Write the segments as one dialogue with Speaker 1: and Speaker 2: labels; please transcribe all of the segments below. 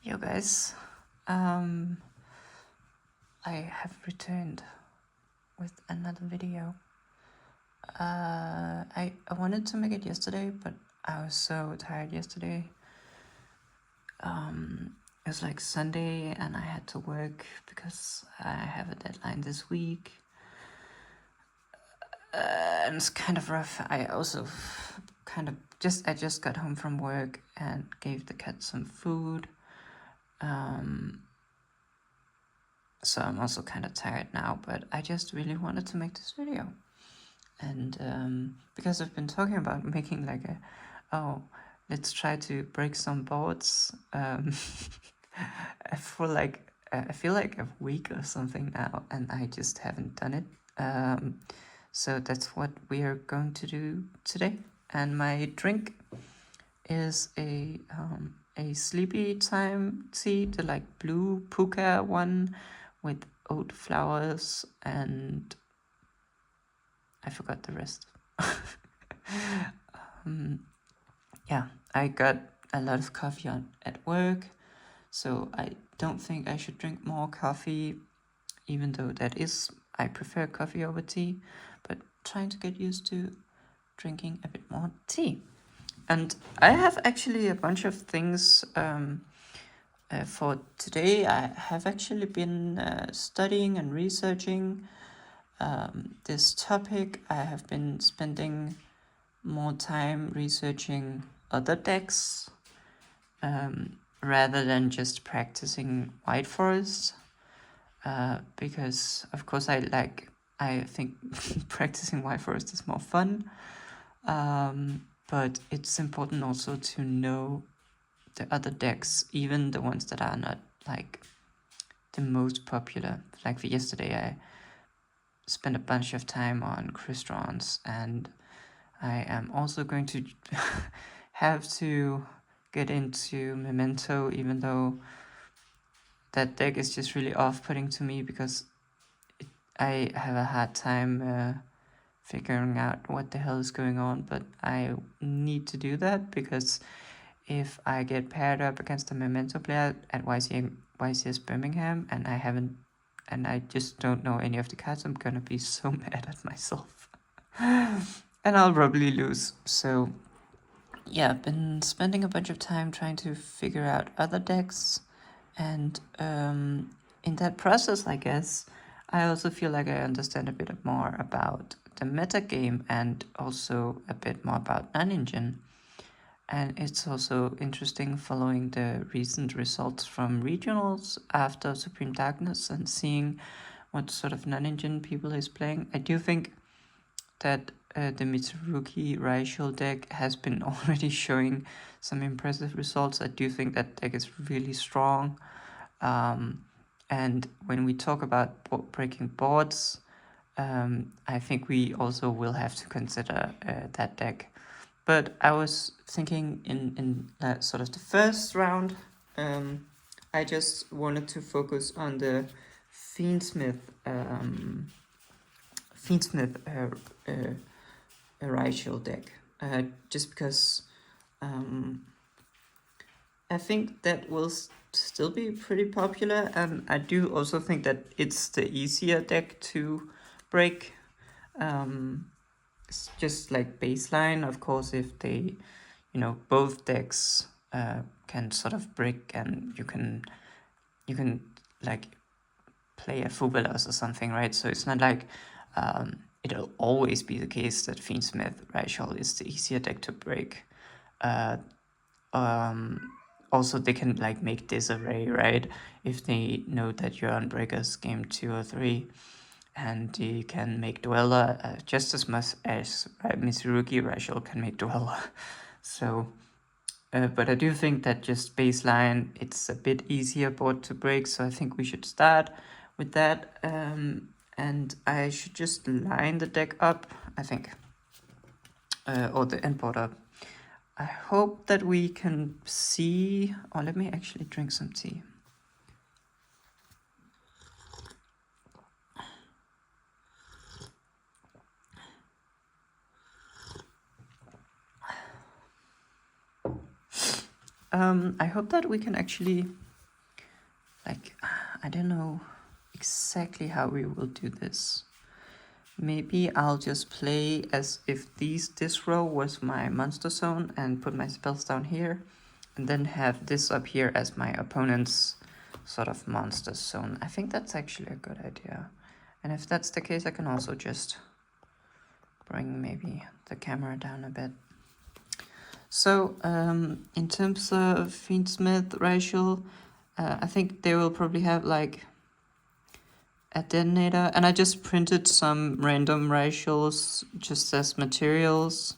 Speaker 1: Yo guys, I have returned with another video. I wanted to make it yesterday, but I was so tired yesterday. It was like Sunday and I had to work because I have a deadline this week. And it's kind of rough. I also I just got home from work and gave the cat some food. So I'm also kind of tired now, but I just really wanted to make this video. And because I've been talking about making like let's try to break some boards for like, I feel like a week or something now, and I just haven't done it. So that's what we are going to do today. And my drink is a sleepy time tea, the like blue puka one with oat flowers, and I forgot the rest. Yeah, I got a lot of coffee at work, so I don't think I should drink more coffee, even though I prefer coffee over tea, but trying to get used to drinking a bit more tea. And I have actually a bunch of things for today. I have actually been studying and researching this topic. I have been spending more time researching other decks rather than just practicing White Forest, because of course I think practicing White Forest is more fun, but it's important also to know the other decks, even the ones that are not like the most popular. Like for yesterday, I spent a bunch of time on Crystons, and I am also going to have to get into Memento, even though that deck is just really off-putting to me because I have a hard time figuring out what the hell is going on, but I need to do that because if I get paired up against a Memento player at YCS Birmingham and I just don't know any of the cards, I'm gonna be so mad at myself. And I'll probably lose. So yeah, I've been spending a bunch of time trying to figure out other decks, and in that process, I guess, I also feel like I understand a bit more about the meta game and also a bit more about non-engine. And it's also interesting following the recent results from regionals after Supreme Darkness and seeing what sort of non-engine people is playing. I do think that the Mitsurugi Ryzeal deck has been already showing some impressive results. I do think that deck is really strong. And when we talk about breaking boards, I think we also will have to consider that deck. But I was thinking in sort of the first round, I just wanted to focus on the Fiendsmith Ryzeal deck, just because I think that will still be pretty popular, and I do also think that it's the easier deck to break. It's just like baseline, of course, if they, both decks can sort of break, and you can like play a Fubelas or something, right? So it's not like it'll always be the case that Fiendsmith Ryzeal is the easier deck to break. Also, they can like make disarray, right? If they know that you're on Breakers game 2 or 3, and you can make Dweller just as much as Mitsurugi Ryzeal can make Dweller. So, but I do think that just baseline, it's a bit easier board to break, so I think we should start with that. And I should just line the deck up, I think, or the end board up. I hope that we can see, or let me actually drink some tea. I hope that we can actually like, I don't know exactly how we will do this. Maybe I'll just play as if this row was my monster zone and put my spells down here, and then have this up here as my opponent's sort of monster zone. I think that's actually a good idea. And if that's the case, I can also just bring maybe the camera down a bit. So in terms of Fiendsmith Ryzeal, I think they will probably have like a detonator, and I just printed some random Ryzeals just as materials.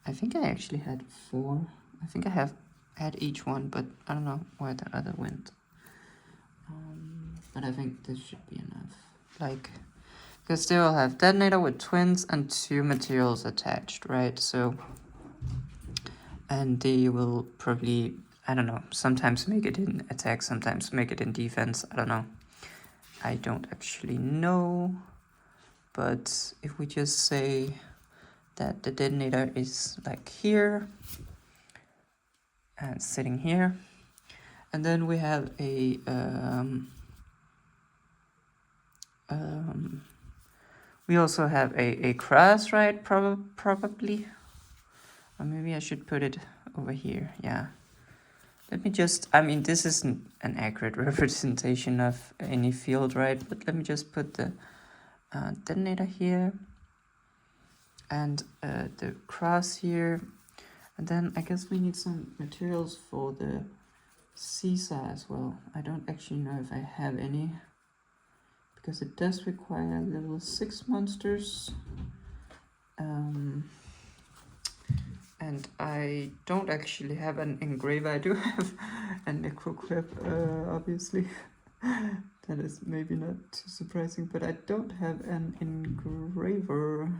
Speaker 1: I think I actually had 4. I think I have had each one, but I don't know where the other went. But I think this should be enough. Like, because they will have detonator with twins and 2 materials attached, right? So, and they will probably, I don't know, sometimes make it in attack, sometimes make it in defense. I don't know. I don't actually know. But if we just say that the detonator is like here and sitting here, and then we have a we also have a cross, right? Probably, or maybe I should put it over here. Yeah, let me just, I mean, this isn't an accurate representation of any field, right? But let me just put the detonator here and the cross here, and then I guess we need some materials for the Caesar as well. I don't actually know if I have any, because it does require level 6 monsters. And I don't actually have an engraver. I do have a necroquip, obviously. That is maybe not too surprising, but I don't have an engraver.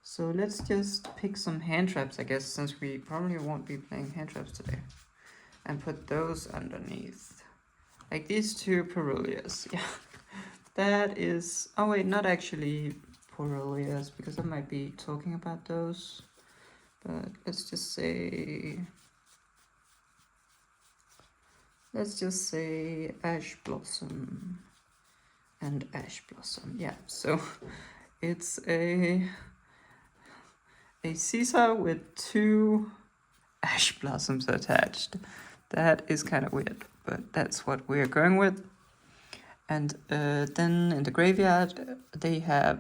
Speaker 1: So let's just pick some hand traps, I guess, since we probably won't be playing hand traps today. And put those underneath. Like these 2 Perulias. Yeah. That is... Oh wait, not actually Perulias, because I might be talking about those. But let's just say Ash Blossom and Ash Blossom. Yeah, so it's a Caesar with 2 Ash Blossoms attached. That is kind of weird, but that's what we're going with. And then in the graveyard they have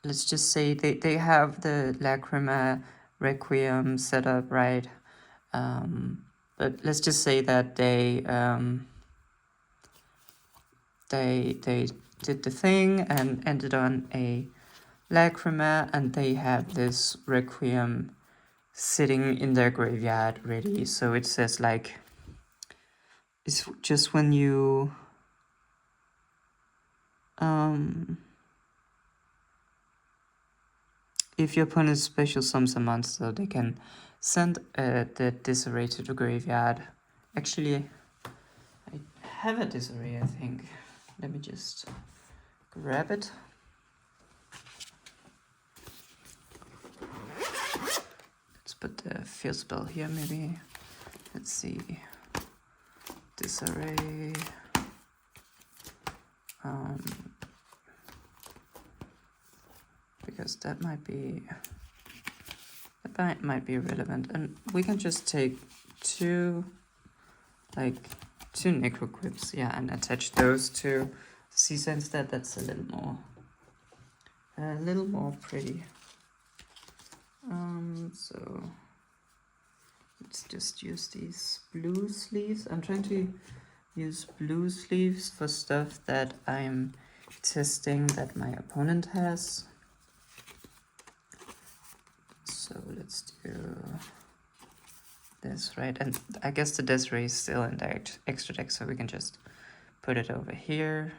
Speaker 1: let's just say they have the Lacrima Requiem set up, right? But let's just say that they did the thing and ended on a Lacrima, and they have this Requiem sitting in their graveyard ready. So it says like, it's just when you if your opponent special summons a monster, they can send the disarray to the graveyard. Actually, I have a disarray, I think. Let me just grab it. Let's put the field spell here, maybe. Let's see. Disarray. Because that might be relevant, and we can just take 2 necroquips, yeah, and attach those to Caesar instead. That's a little more pretty. So let's just use these blue sleeves. I'm trying to use blue sleeves for stuff that I'm testing that my opponent has. So let's do this, right? And I guess the Desiree is still in the extra deck, so we can just put it over here.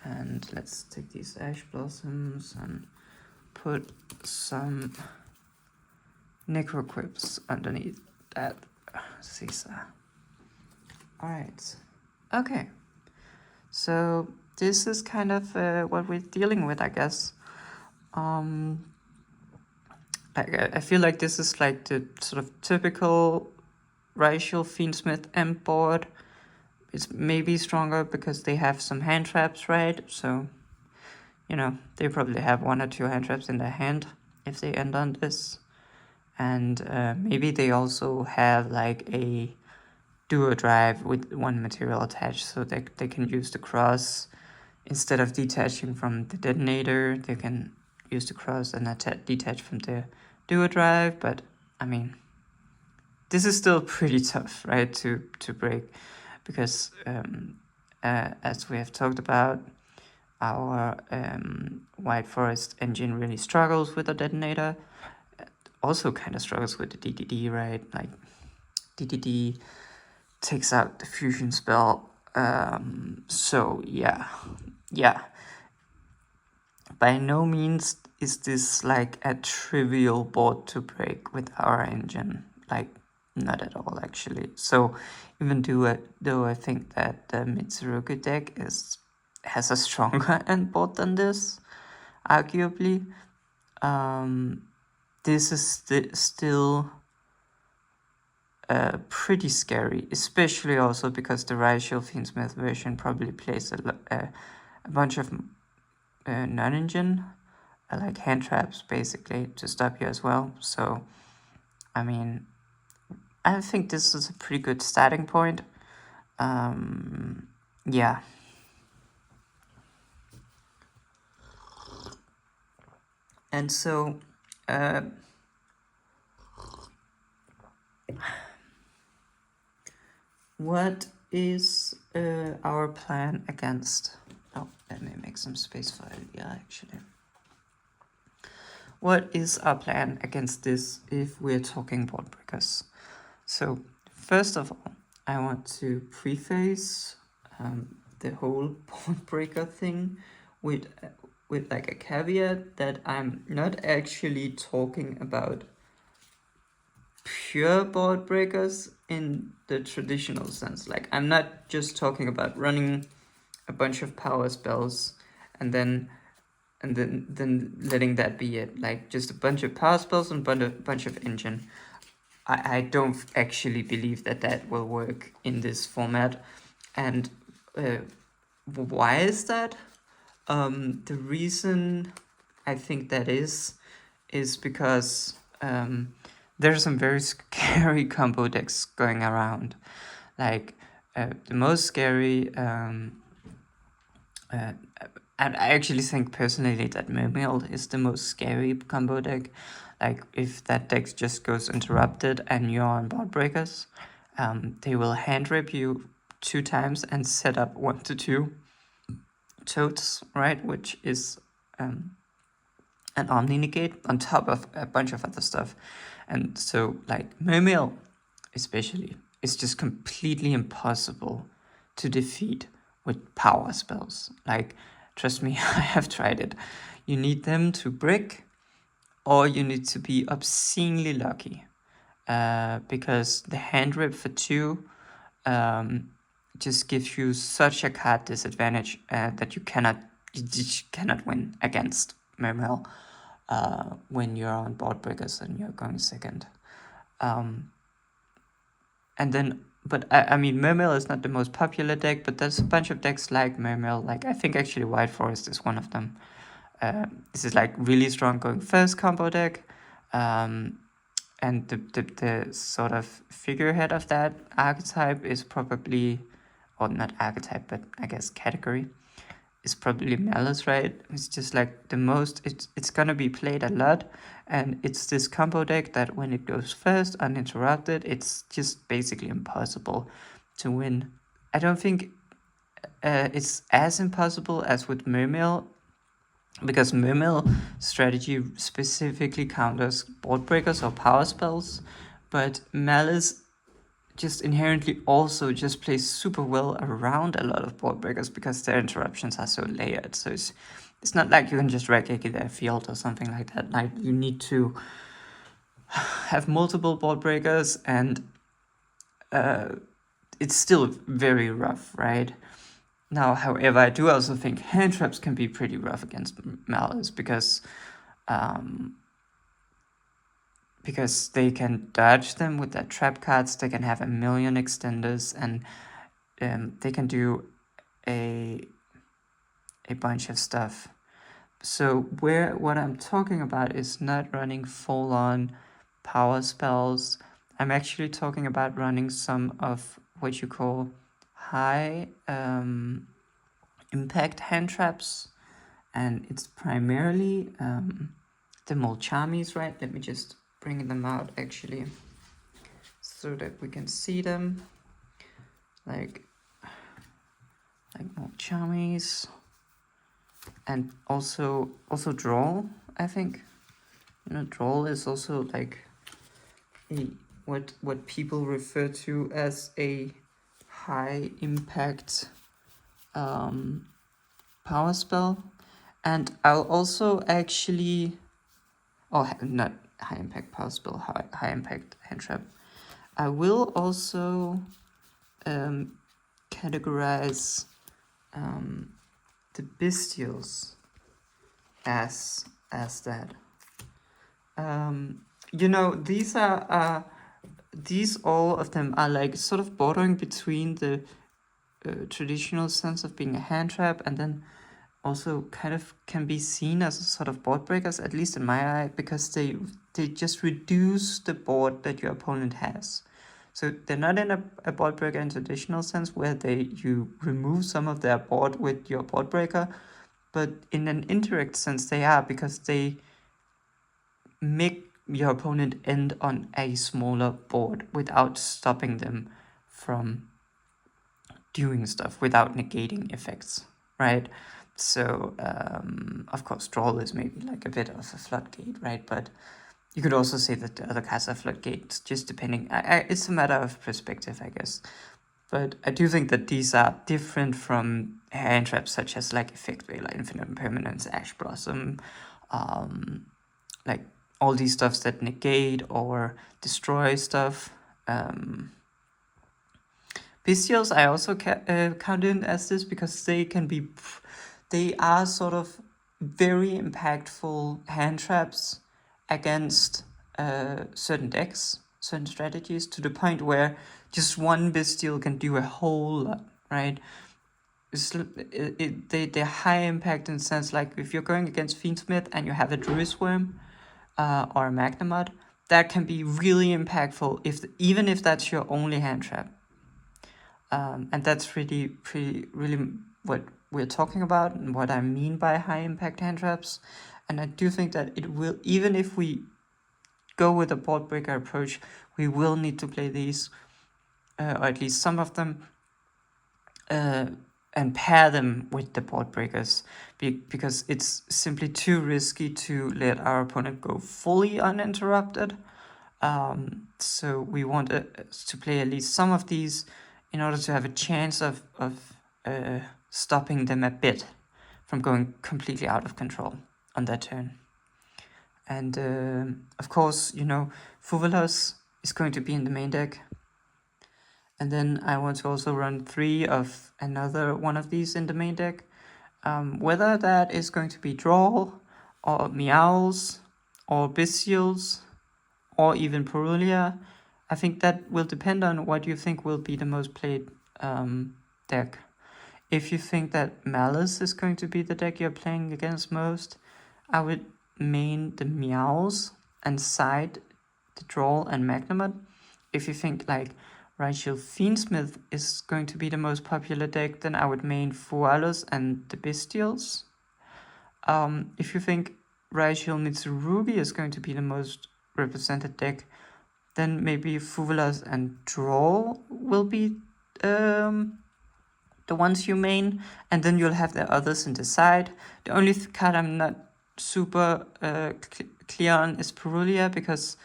Speaker 1: And let's take these Ash Blossoms and put some necroquips underneath that Caesar. Alright, okay. So this is kind of what we're dealing with, I guess. I feel like this is like the sort of typical Ryzeal Fiendsmith M board. It's maybe stronger because they have some hand traps, right? So, you know, they probably have 1 or 2 hand traps in their hand if they end on this. And maybe they also have like a duo drive with 1 material attached, so they can use the cross. Instead of detaching from the detonator, they can use the cross and detach from the duo drive. But I mean, this is still pretty tough, right, to break, because as we have talked about, our White Forest engine really struggles with the detonator. Also kind of struggles with the DDD, right? Like DDD takes out the fusion spell. So yeah. By no means is this like a trivial board to break with our engine. Like, not at all, actually. So even though I think that the Mitsurugi deck has a stronger end board than this, arguably, this is still pretty scary, especially also because the Ryzeal Fiendsmith version probably plays a bunch of non-engine, like hand traps, basically, to stop you as well. So, I mean, I think this is a pretty good starting point. Yeah. And so, what is our plan against... Oh, let me make some space for Elia, actually. What is our plan against this if we're talking board breakers? So, first of all, I want to preface the whole board breaker thing with like a caveat that I'm not actually talking about pure board breakers in the traditional sense. Like, I'm not just talking about running a bunch of power spells and then letting that be it. Like, just a bunch of power spells and a bunch of engine. I don't actually believe that will work in this format. And why is that? The reason I think that is because there are some very scary combo decks going around. Like, the most scary... and I actually think personally that Mermail is the most scary combo deck. Like, if that deck just goes interrupted and you're on board breakers, they will hand rip you 2 times and set up 1 to 2 toads, right? Which is an Omni negate on top of a bunch of other stuff. And so, like, Mermail especially is just completely impossible to defeat with power spells. Like, trust me, I have tried it. You need them to brick, or you need to be obscenely lucky. Because the hand rip for 2 just gives you such a card disadvantage that you cannot win against Mermail when you're on board breakers and you're going second. And then, but I mean, Mermail is not the most popular deck, but there's a bunch of decks like Mermail. Like, I think actually White Forest is one of them. This is like really strong going first combo deck. And the sort of figurehead of that archetype is probably, or not archetype, but I guess category, is probably Malice, right? It's just like the most, it's gonna be played a lot, and it's this combo deck that when it goes first uninterrupted, it's just basically impossible to win. I don't think it's as impossible as with Mermail, because Mermail strategy specifically counters board breakers or power spells, but Malice just inherently also just plays super well around a lot of board breakers because their interruptions are so layered. So it's not like you can just Raigeki their field or something like that. Like, you need to have multiple board breakers, and it's still very rough, right? Now, however, I do also think hand traps can be pretty rough against Malice because because they can dodge them with their trap cards. They can have a million extenders, and they can do a bunch of stuff. So what I'm talking about is not running full-on power spells. I'm actually talking about running some of what you call high impact hand traps, and it's primarily the Molchamis, right? Let me just bring them out actually so that we can see them, like Molchamis, and also Droll, I think. Droll is also like a what people refer to as a high impact power spell. And I'll also actually, not high impact power spell, high impact hand trap. I will also categorize the bestials as that. These are these all of them are like sort of bordering between the traditional sense of being a hand trap, and then also kind of can be seen as a sort of board breakers, at least in my eye, because they just reduce the board that your opponent has. So they're not in a board breaker in traditional sense where you remove some of their board with your board breaker, but in an indirect sense they are, because they make your opponent end on a smaller board without stopping them from doing stuff, without negating effects, right? So of course Droll is maybe like a bit of a floodgate, right? But you could also say that the other cards are floodgates, just depending. It's a matter of perspective, I guess. But I do think that these are different from hand traps such as like Effect Veiler, Infinite Impermanence, Ash Blossom, like all these stuffs that negate or destroy stuff. Bestials I also count in as this, because they are sort of very impactful hand traps against certain decks, certain strategies, to the point where just one bestial can do a whole lot, right? They're high impact in the sense, like if you're going against Fiendsmith and you have a Druid Worm or a Magnamod, that can be really impactful even if that's your only hand trap. And that's really what we're talking about and what I mean by high impact hand traps. And I do think that it will, even if we go with a board breaker approach, we will need to play these, or at least some of them, and pair them with the board breakers, because it's simply too risky to let our opponent go fully uninterrupted. So we want to play at least some of these in order to have a chance of stopping them a bit from going completely out of control on their turn. And of course, Fuvelos is going to be in the main deck. And then I want to also run 3 of another one of these in the main deck. Whether that is going to be Droll, or Meows, or Bestials, or even Perulia, I think that will depend on what you think will be the most played deck. If you think that Malice is going to be the deck you're playing against most, I would main the Meows and side the Droll and Magnamod. If you think like Ryzeal Fiendsmith is going to be the most popular deck, then I would main Fualos and the Bestials. If you think Ryzeal Mitsurugi is going to be the most represented deck, then maybe Fuvelas and Droll will be the ones you main, and then you'll have the others in the side. The only card I'm not super clear on is Perulia, because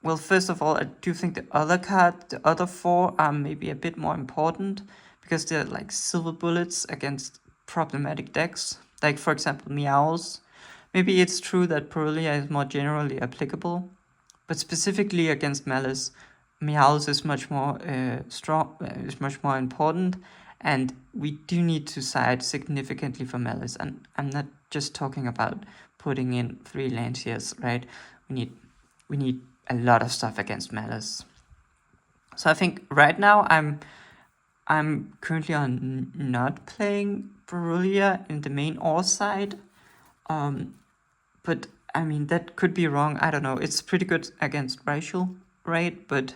Speaker 1: well, first of all, I do think the other 4 are maybe a bit more important, because they're like silver bullets against problematic decks. Like, for example, Meows. Maybe it's true that Perulia is more generally applicable, but specifically against Malice, Meows is much more is much more important, and we do need to side significantly for Malice. And I'm not just talking about putting in 3 Lanciers, right? We need we need a lot of stuff against Malice. So I think right now I'm currently on not playing Borrelia in the main or side. But I mean, that could be wrong. I don't know. It's pretty good against Ryzeal, right? But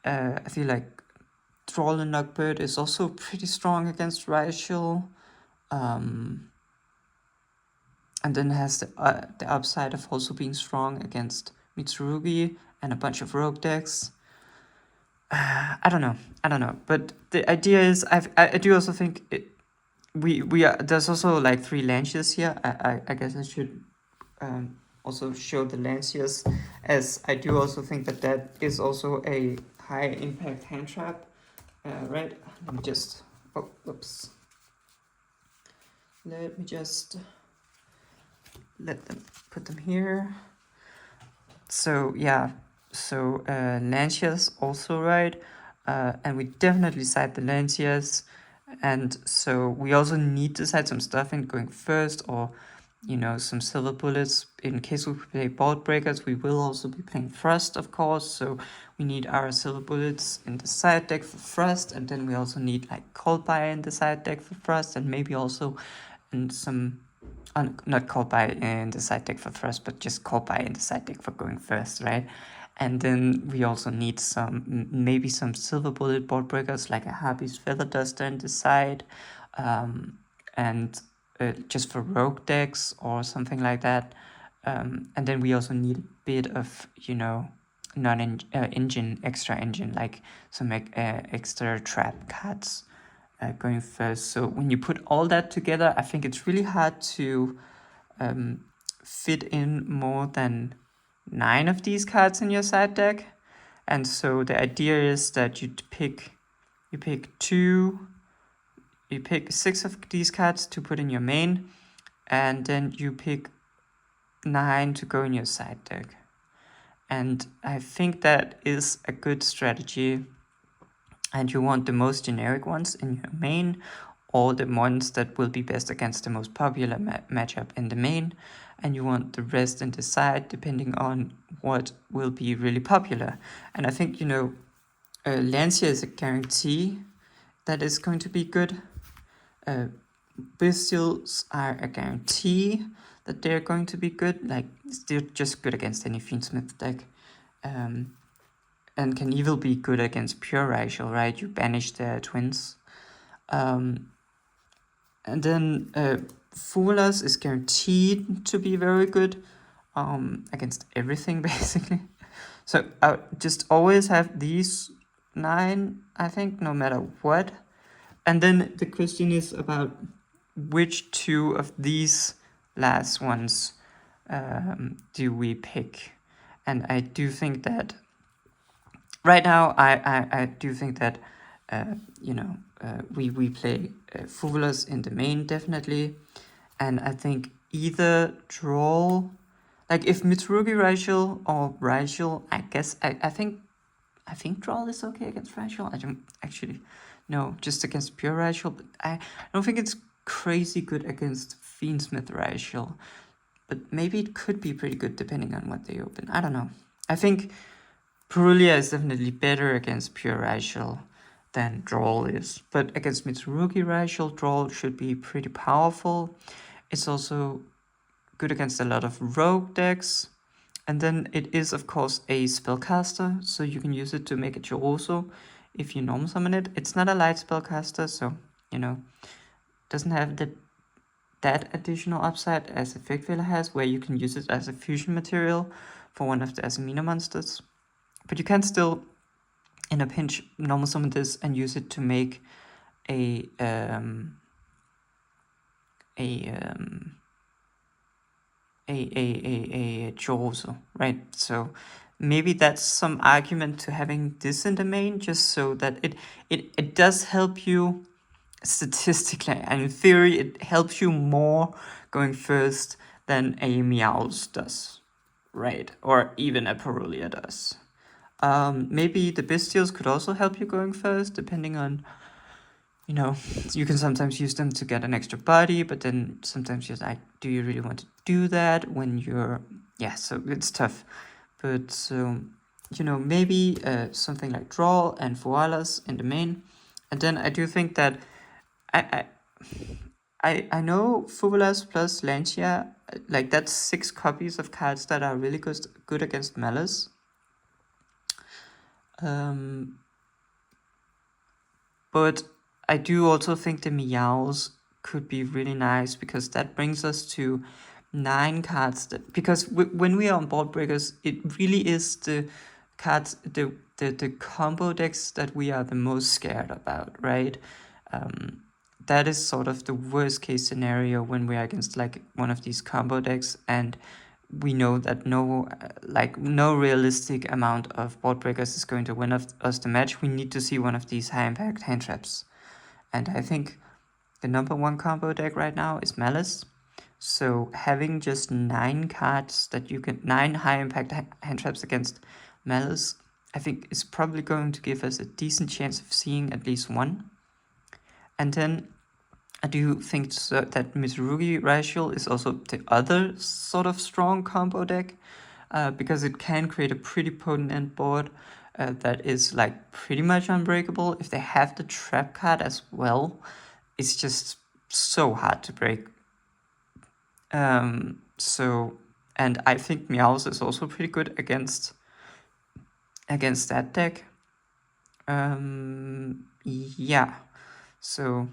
Speaker 1: I feel like Troll and Knockbird is also pretty strong against Ryzeal. And then has the upside of also being strong against Mitsurugi and a bunch of rogue decks. I don't know. But the idea is, I do also think we are, there's also like 3 Lanciers here. I guess I should also show the Lanciers, as I do also think that is also a high impact hand trap. Right? Let me just, oops. Let me just put them here. So yeah, so Lanciers also, right? And we definitely side the Lanciers, and so we also need to side some stuff in going first, or some silver bullets in case we play board breakers. We will also be playing thrust, of course, so we need our silver bullets in the side deck for thrust, and then we also need like cold buy in the side deck for thrust, and maybe also in some not cold buy in the side deck for thrust, but just cold buy in the side deck for going first, right? And then we also need maybe some silver bullet board breakers, like a Harpy's Feather Duster in the side, and just for rogue decks or something like that. And then we also need a bit of extra engine, like some extra trap cards going first. So when you put all that together, I think it's really hard to fit in more than 9 of these cards in your side deck. And so the idea is that you pick 6 of these cards to put in your main, and then you pick 9 to go in your side deck. And I think that is a good strategy. And you want the most generic ones in your main, or the ones that will be best against the most popular matchup in the main, and you want the rest in the side depending on what will be really popular. And I think Lancia is a guarantee that is going to be good. Bestials are a guarantee that they're going to be good. Like, they're just good against any Fiendsmith deck. And can even be good against pure Ryzeal, right? You banish the twins. And then Fulas is guaranteed to be very good against everything, basically. So I just always have these 9, I think, no matter what. And then the question is about which 2 of these last ones do we pick. And I do think that right now, I do think that we play Fulas in the main, definitely, and I think either Droll, like if Mitsurugi Ryzeal or Ryzeal, I guess I think Droll is okay against Ryzeal. I don't actually know, just against pure Ryzeal, but I don't think it's crazy good against Fiendsmith Ryzeal, but maybe it could be pretty good depending on what they open. I don't know. I think Borrelia is definitely better against pure Ryzeal than Droll is. But against Mitsurugi Ryzeal, Droll should be pretty powerful. It's also good against a lot of rogue decks. And then it is, of course, a spellcaster, so you can use it to make a Choroso if you normal summon it. It's not a light spellcaster, so, doesn't have that additional upside as Effect Veiler has, where you can use it as a fusion material for one of the Asamina monsters. But you can still, in a pinch, normal summon this and use it to make a Choroso, right? So maybe that's some argument to having this in the main, just so that it does help you statistically, and in theory it helps you more going first than a Meows does, right? Or even a Borrelia does. Maybe the Bestials could also help you going first, depending on, you can sometimes use them to get an extra body, but then sometimes you're like, do you really want to do that when you're, so it's tough. But so, maybe something like Draw and Fualas in the main. And then I do think that I I know Fualas plus Lancia, like that's 6 copies of cards that are really good against Malice. But I do also think the Meows could be really nice, because that brings us to 9 cards. Because when we are on board breakers, it really is the cards, the combo decks that we are the most scared about, right? That is sort of the worst case scenario when we are against like one of these combo decks, and we know that no realistic amount of board breakers is going to win us the match. We need to see one of these high impact hand traps, and I think the number 1 combo deck right now is Malice. So having just 9 cards that you can 9 high impact hand traps against Malice, I think is probably going to give us a decent chance of seeing at least one. And then I do think that Mitsurugi Ryzeal is also the other sort of strong combo deck, because it can create a pretty potent end board that is like pretty much unbreakable. If they have the trap card as well, it's just so hard to break. So, and I think Meows is also pretty good against that deck. Yeah, so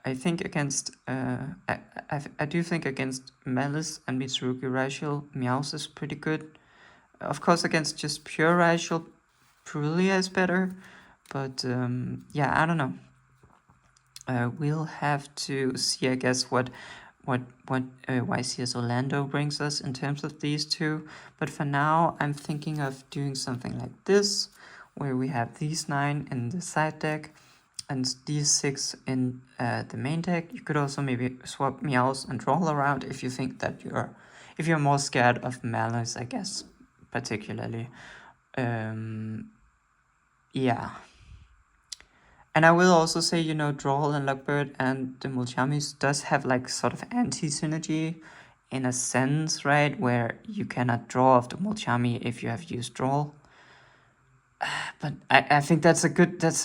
Speaker 1: I think against I do think against Malice and Mitsurugi Ryzeal, Meows is pretty good. Of course, against just pure Ryzeal, Purulia is better, but yeah, I don't know. We'll have to see, I guess, what YCS Orlando brings us in terms of these two. But for now, I'm thinking of doing something like this, where we have these 9 in the side deck and these 6 in the main deck. You could also maybe swap Meows and Draw around if you think that if you're more scared of Malice, I guess, particularly. Yeah. And I will also say, Drawl and Luckbird and the Mulchamis does have like sort of anti-synergy in a sense, right? Where you cannot draw off the Mulchami if you have used Drawl. But I think that's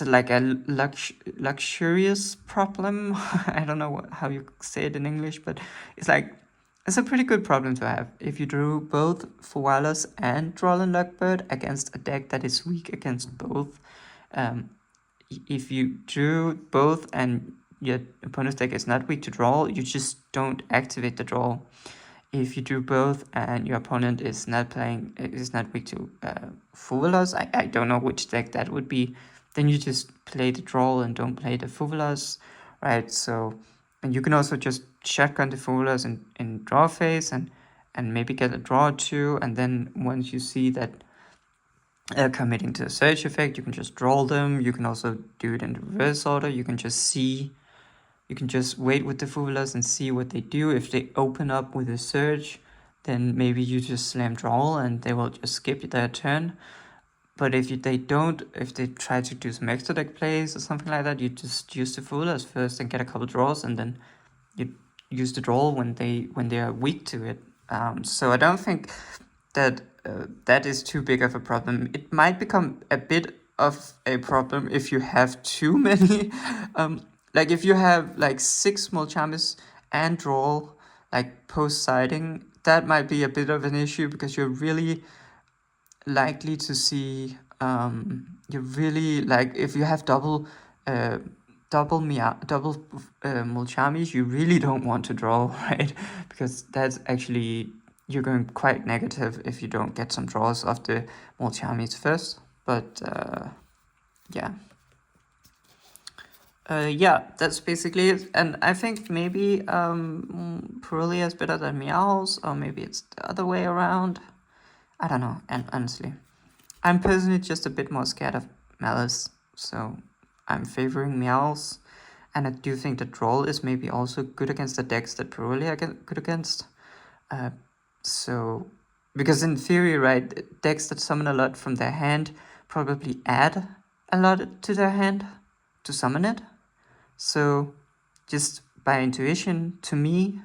Speaker 1: like a luxurious problem. I don't know how you say it in English, but it's like, it's a pretty good problem to have. If you drew both Fualas and Drawl and Luckbird against a deck that is weak against both, if you drew both and your opponent's deck is not weak to draw, you just don't activate the draw. If you drew both and your opponent is not weak to Fuvalas, I don't know which deck that would be, then you just play the draw and don't play the Fuvalas, right? So, and you can also just shotgun the Fuvalas in draw phase and maybe get a draw or two, and then once you see that committing to the search effect, you can just draw them. You can also do it in the reverse order. You can just wait with the Fuvalas and see what they do. If they open up with a search, then maybe you just slam draw and they will just skip their turn. But if they try to do some extra deck plays or something like that, you just use the Fuvalas first and get a couple draws, and then you use the draw when they are weak to it. So I don't think that that is too big of a problem. It might become a bit of a problem if you have too many. Like if you have like 6 Mulchamis and draw like post siding, that might be a bit of an issue, because you're really likely to see if you have double Mulchamis, you really don't want to draw, right? Because that's actually, you're going quite negative if you don't get some draws of the Mulchamis first. But yeah. Yeah, that's basically it. And I think maybe Purulia is better than Meows, or maybe it's the other way around. I don't know, and honestly, I'm personally just a bit more scared of Malice, so I'm favoring Meows. And I do think that Droll is maybe also good against the decks that Purulia good against. So, because in theory, right, decks that summon a lot from their hand probably add a lot to their hand to summon it. So, just by intuition, to me,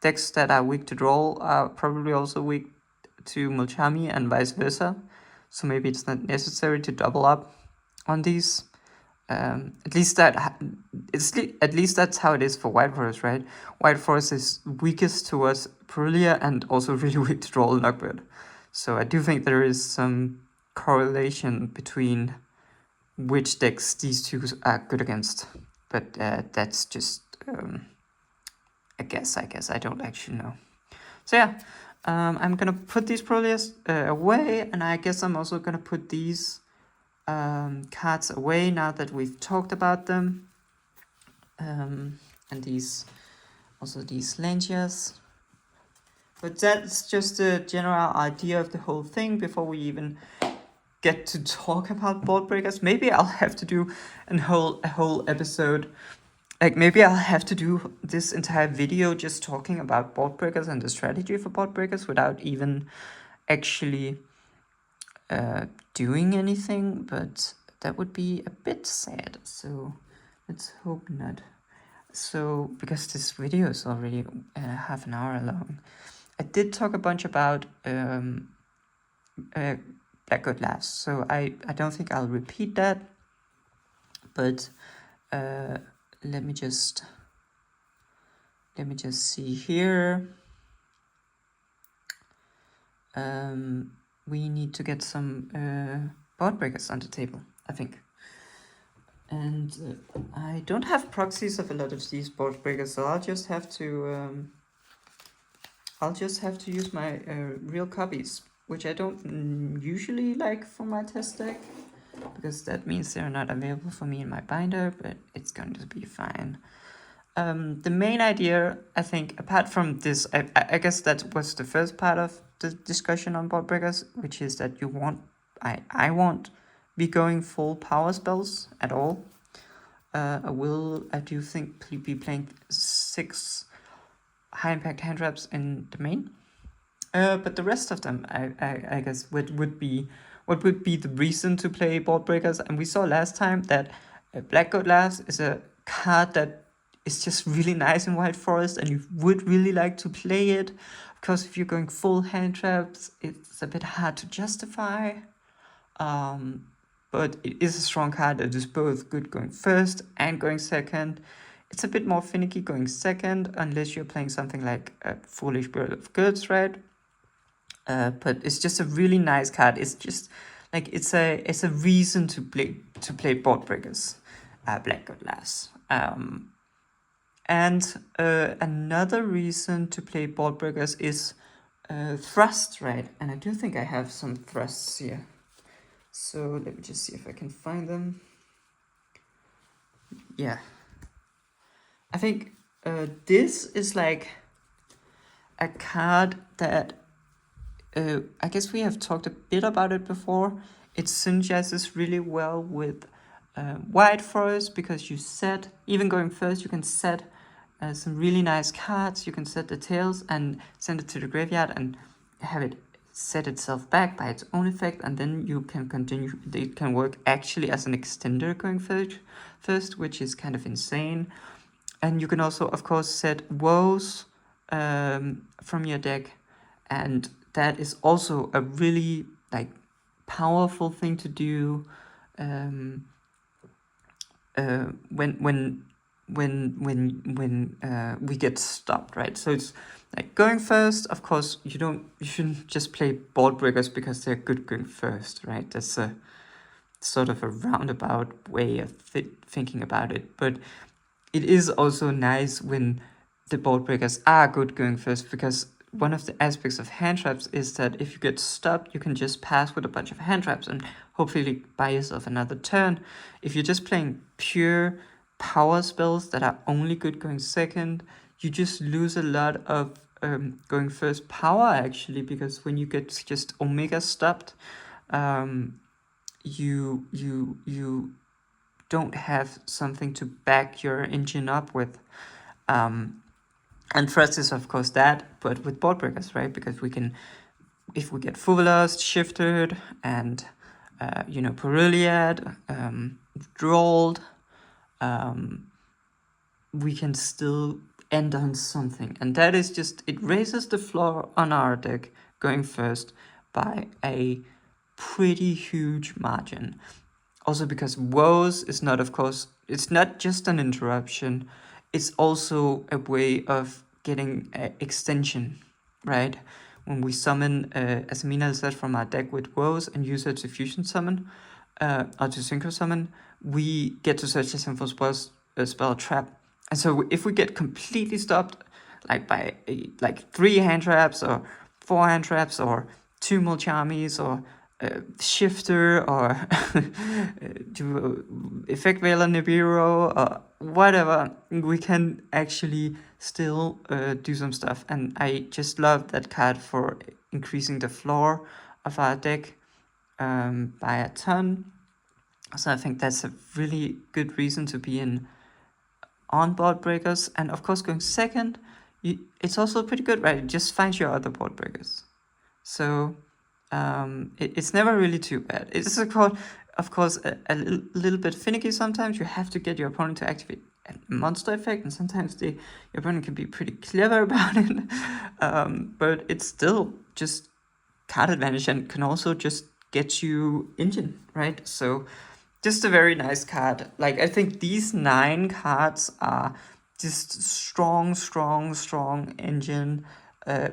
Speaker 1: decks that are weak to draw are probably also weak to Mulchami and vice versa. So maybe it's not necessary to double up on these. At least at least that's how it is for White Forest, right? White Forest is weakest towards Purulia and also really weak to Droll and Knockbird. So I do think there is some correlation between which decks these two are good against. But that's just a guess, I guess. I don't actually know. So yeah, I'm gonna put these Purulias away, and I guess I'm also gonna put these cards away now that we've talked about them. And these Langias. But that's just a general idea of the whole thing before we even get to talk about board breakers. Maybe I'll have to do a whole episode. Like maybe I'll have to do this entire video just talking about board breakers and the strategy for board breakers without even actually doing anything, but that would be a bit sad. So let's hope not. So because this video is already half an hour long, I did talk a bunch about Blackguard last, so I don't think I'll repeat that, but let me just see here. We need to get some board breakers on the table, I think. And I don't have proxies of a lot of these board breakers, so I'll just have to use my real copies, which I don't usually like for my test deck, because that means they're not available for me in my binder, but it's going to be fine. The main idea, I think, apart from this, I guess that was the first part of the discussion on board breakers, which is that I won't be going full power spells at all. I do think be playing 6 high impact hand traps in the main. But the rest of them, I guess, would be the reason to play board breakers. And we saw last time that Blackguard Glass is a card that is just really nice in White Forest, and you would really like to play it. Of course, if you're going full hand traps, it's a bit hard to justify. But it is a strong card that is both good going first and going second. It's a bit more finicky going second, unless you're playing something like a Foolish Bird of Goods, right? But it's just a really nice card. It's just like it's a reason to play board breakers, Blackguard Lass. And another reason to play board breakers is thrust, right? And I do think I have some thrusts here. So let me just see if I can find them. Yeah. I think this is like a card that I guess we have talked a bit about it before. It synergizes really well with White Forest, because you set, even going first, you can set some really nice cards. You can set the tails and send it to the graveyard and have it set itself back by its own effect, and then you can continue. It can work actually as an extender going first, which is kind of insane. And you can also, of course, set woes from your deck, and that is also a really like powerful thing to do when we get stopped, right? So it's like going first. Of course, you shouldn't just play board breakers because they're good going first, right? That's a sort of a roundabout way of thinking about it. But it is also nice when the board breakers are good going first, because one of the aspects of hand traps is that if you get stopped, you can just pass with a bunch of hand traps and hopefully buy yourself another turn. If you're just playing pure power spells that are only good going second, you just lose a lot of going first power, actually, because when you get just Omega stopped, you don't have something to back your engine up with. And thrust is of course that, but with board breakers, right? Because we can, if we get Fuvelost, Shifted, and Puruliad, Drolled, we can still end on something. And that is just, it raises the floor on our deck going first by a pretty huge margin. Also because woes is not, of course, it's not just an interruption, it's also a way of getting extension, right? When we summon, as Mina said, from our deck with woes and use her to fusion summon, or to synchro summon, we get to search the sinful spell trap. And so if we get completely stopped, like by 3 hand traps or 4 hand traps or 2 Mulchamis or Shifter or do Effect Veiler Nibiru or whatever, we can actually still do some stuff. And I just love that card for increasing the floor of our deck by a ton. So I think that's a really good reason to be in on board breakers. And of course, going second, it's also pretty good, right? It just finds your other board breakers. So it's never really too bad. It's of course a little bit finicky sometimes. You have to get your opponent to activate a monster effect, and sometimes your opponent can be pretty clever about it. But it's still just card advantage and can also just get you engine, right? So just a very nice card. Like, I think these 9 cards are just strong engine,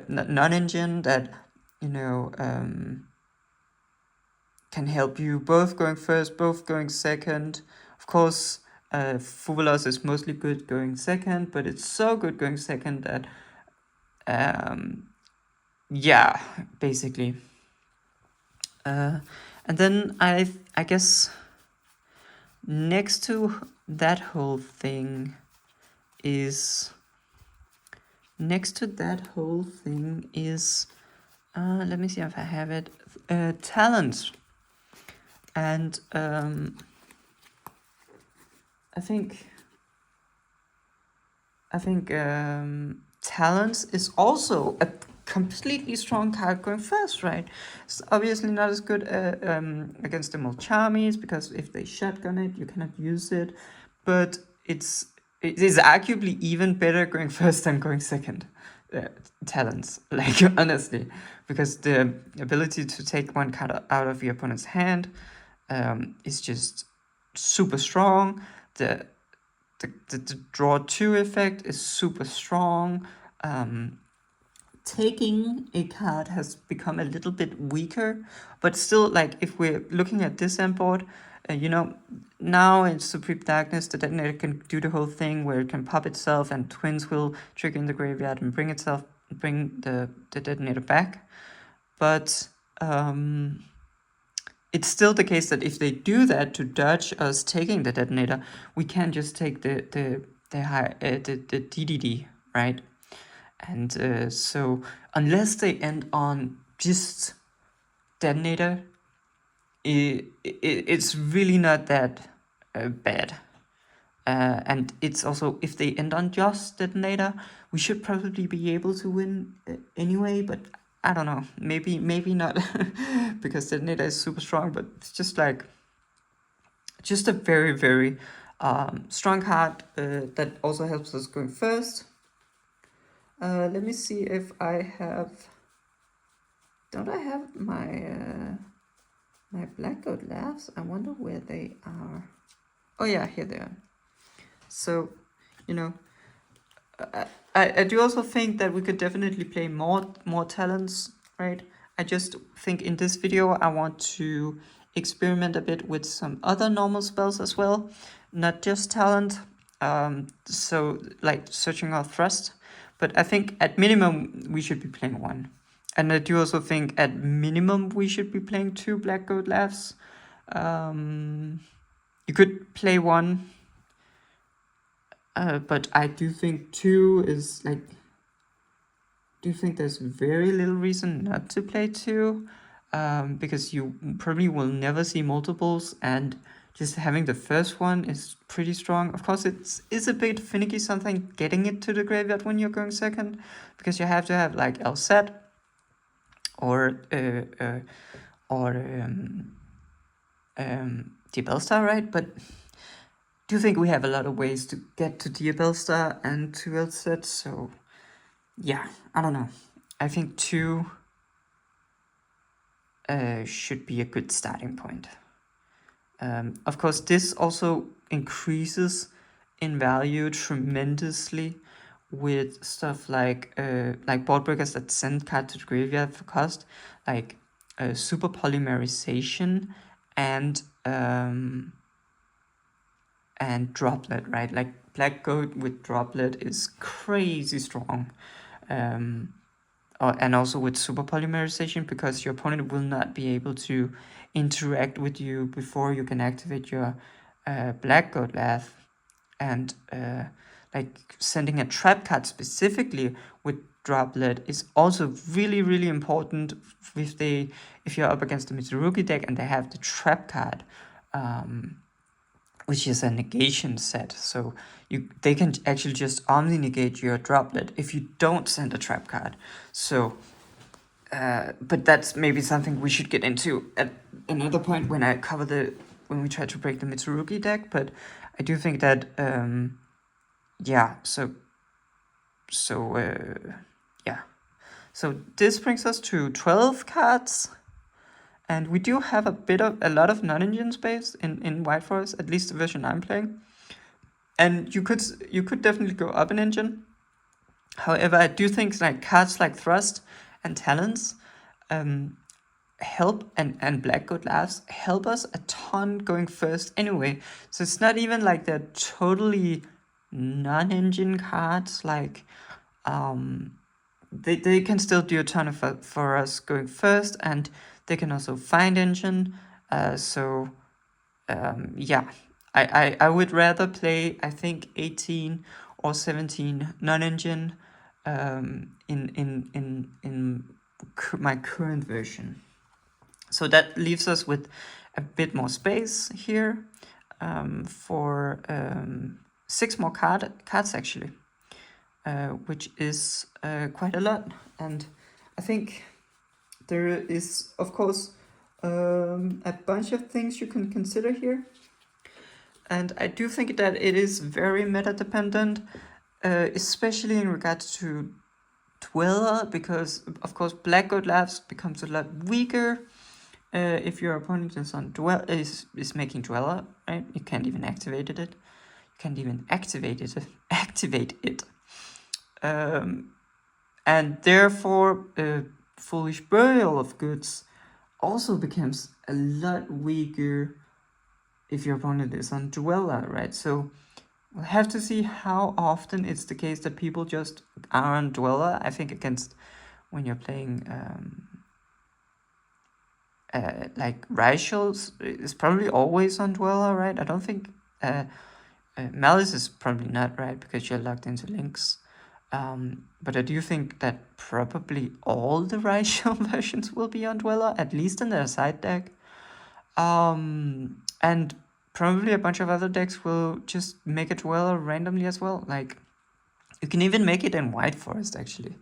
Speaker 1: non-engine that, you know, can help you both going first, both going second. Of course, Fuvelos is mostly good going second, but it's so good going second that, yeah, basically. And then I guess next to that whole thing is let me see if I have it, talent. And I think talents is also a completely strong card going first, right? It's obviously not as good against the Mulchamis, because if they shotgun it, you cannot use it. But it is arguably even better going first than going second. Talents, like, honestly, because the ability to take 1 card out of your opponent's hand is just super strong. The draw 2 effect is super strong. Taking a card has become a little bit weaker, but still, like, if we're looking at this end board, now in Supreme Darkness, the detonator can do the whole thing where it can pop itself and twins will trigger in the graveyard and bring the detonator back. But it's still the case that if they do that to dodge us taking the detonator, we can just take the DDD, right? And so unless they end on just detonator, it's really not that bad. And it's also, if they end on just detonator, we should probably be able to win anyway, but I don't know, maybe not, because detonator is super strong, but it's just a very, very strong card that also helps us going first. Let me see if I have, don't I have my my black goat laughs? I wonder where they are. Oh yeah, here they are. So, I do also think that we could definitely play more talents, right? I just think in this video I want to experiment a bit with some other normal spells as well, not just talent. So, like, searching out thrust. But I think at minimum we should be playing 1. And I do also think at minimum we should be playing 2 Black Goat Laughs. You could play 1. But I do think 2 is, like, do think there's very little reason not to play 2. Because you probably will never see multiples, and just having the first one is pretty strong. Of course, it's a bit finicky something getting it to the graveyard when you're going second, because you have to have, like, Elset or Diabellstar, right? But do you think we have a lot of ways to get to Diabellstar and to Elset? So yeah, I don't know. I think 2 should be a good starting point. Of course, this also increases in value tremendously with stuff like board breakers that send cards to the graveyard for cost, like super polymerization and droplet, right? Like black goat with droplet is crazy strong. And also with super polymerization, because your opponent will not be able to interact with you before you can activate your black goat laugh. And like sending a trap card specifically with droplet is also really, really important if you're up against the Mitsurugi deck and they have the trap card, which is a negation set. So they can actually just omni-negate your droplet if you don't send a trap card. So, but that's maybe something we should get into at another point when when we try to break the Mitsurugi deck. But I do think that, yeah, so this brings us to 12 cards. And we do have a lot of non-engine space in White Forest, at least the version I'm playing. And you could definitely go up an engine. However, I do think like cards like Thrust and Talons help, and Black Goat Laughs help us a ton going first anyway. So it's not even like they're totally non-engine cards. Like they can still do a ton for us going first, and they can also find engine. Yeah, I would rather play, I think, 18 or 17 non-engine in my current version. So that leaves us with a bit more space here for 6 more cards actually, which is quite a lot. And I think there is, of course, a bunch of things you can consider here. And I do think that it is very meta dependent, especially in regards to Dweller, because of course Black Goat Laughs becomes a lot weaker if your opponent is on is making Dweller, right? You can't even activate it. And therefore, Foolish Burial of Goods also becomes a lot weaker if your opponent is on Dweller, right? So we'll have to see how often it's the case that people just are on Dweller. I think against when you're playing like Ryzeal is probably always on Dweller, right? I don't think Malice is probably not, right? Because you're locked into links. But I do think that probably all the Ryzeal versions will be on Dweller, at least in their side deck. And probably a bunch of other decks will just make a Dweller randomly as well. Like, you can even make it in White Forest, actually.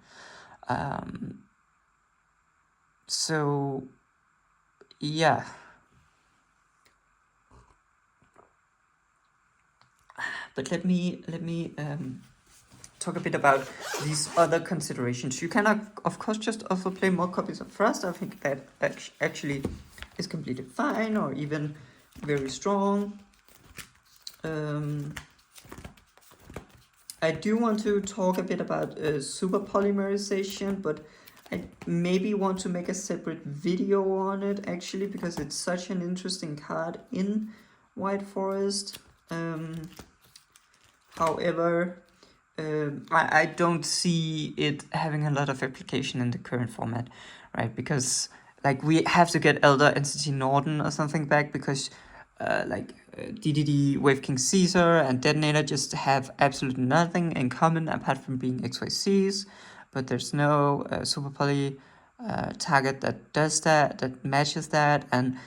Speaker 1: So, yeah. But let me talk a bit about these other considerations. You can, of course, just also play more copies of Thrust. I think that actually is completely fine, or even very strong. I do want to talk a bit about super polymerization, but I maybe want to make a separate video on it, actually, because it's such an interesting card in White Forest. However, I don't see it having a lot of application in the current format, right? Because like we have to get Elder Entity Norden or something back, because DDD, Wave King Caesar, and Detonator just have absolutely nothing in common apart from being XYCs. But there's no super poly target that does that matches that. And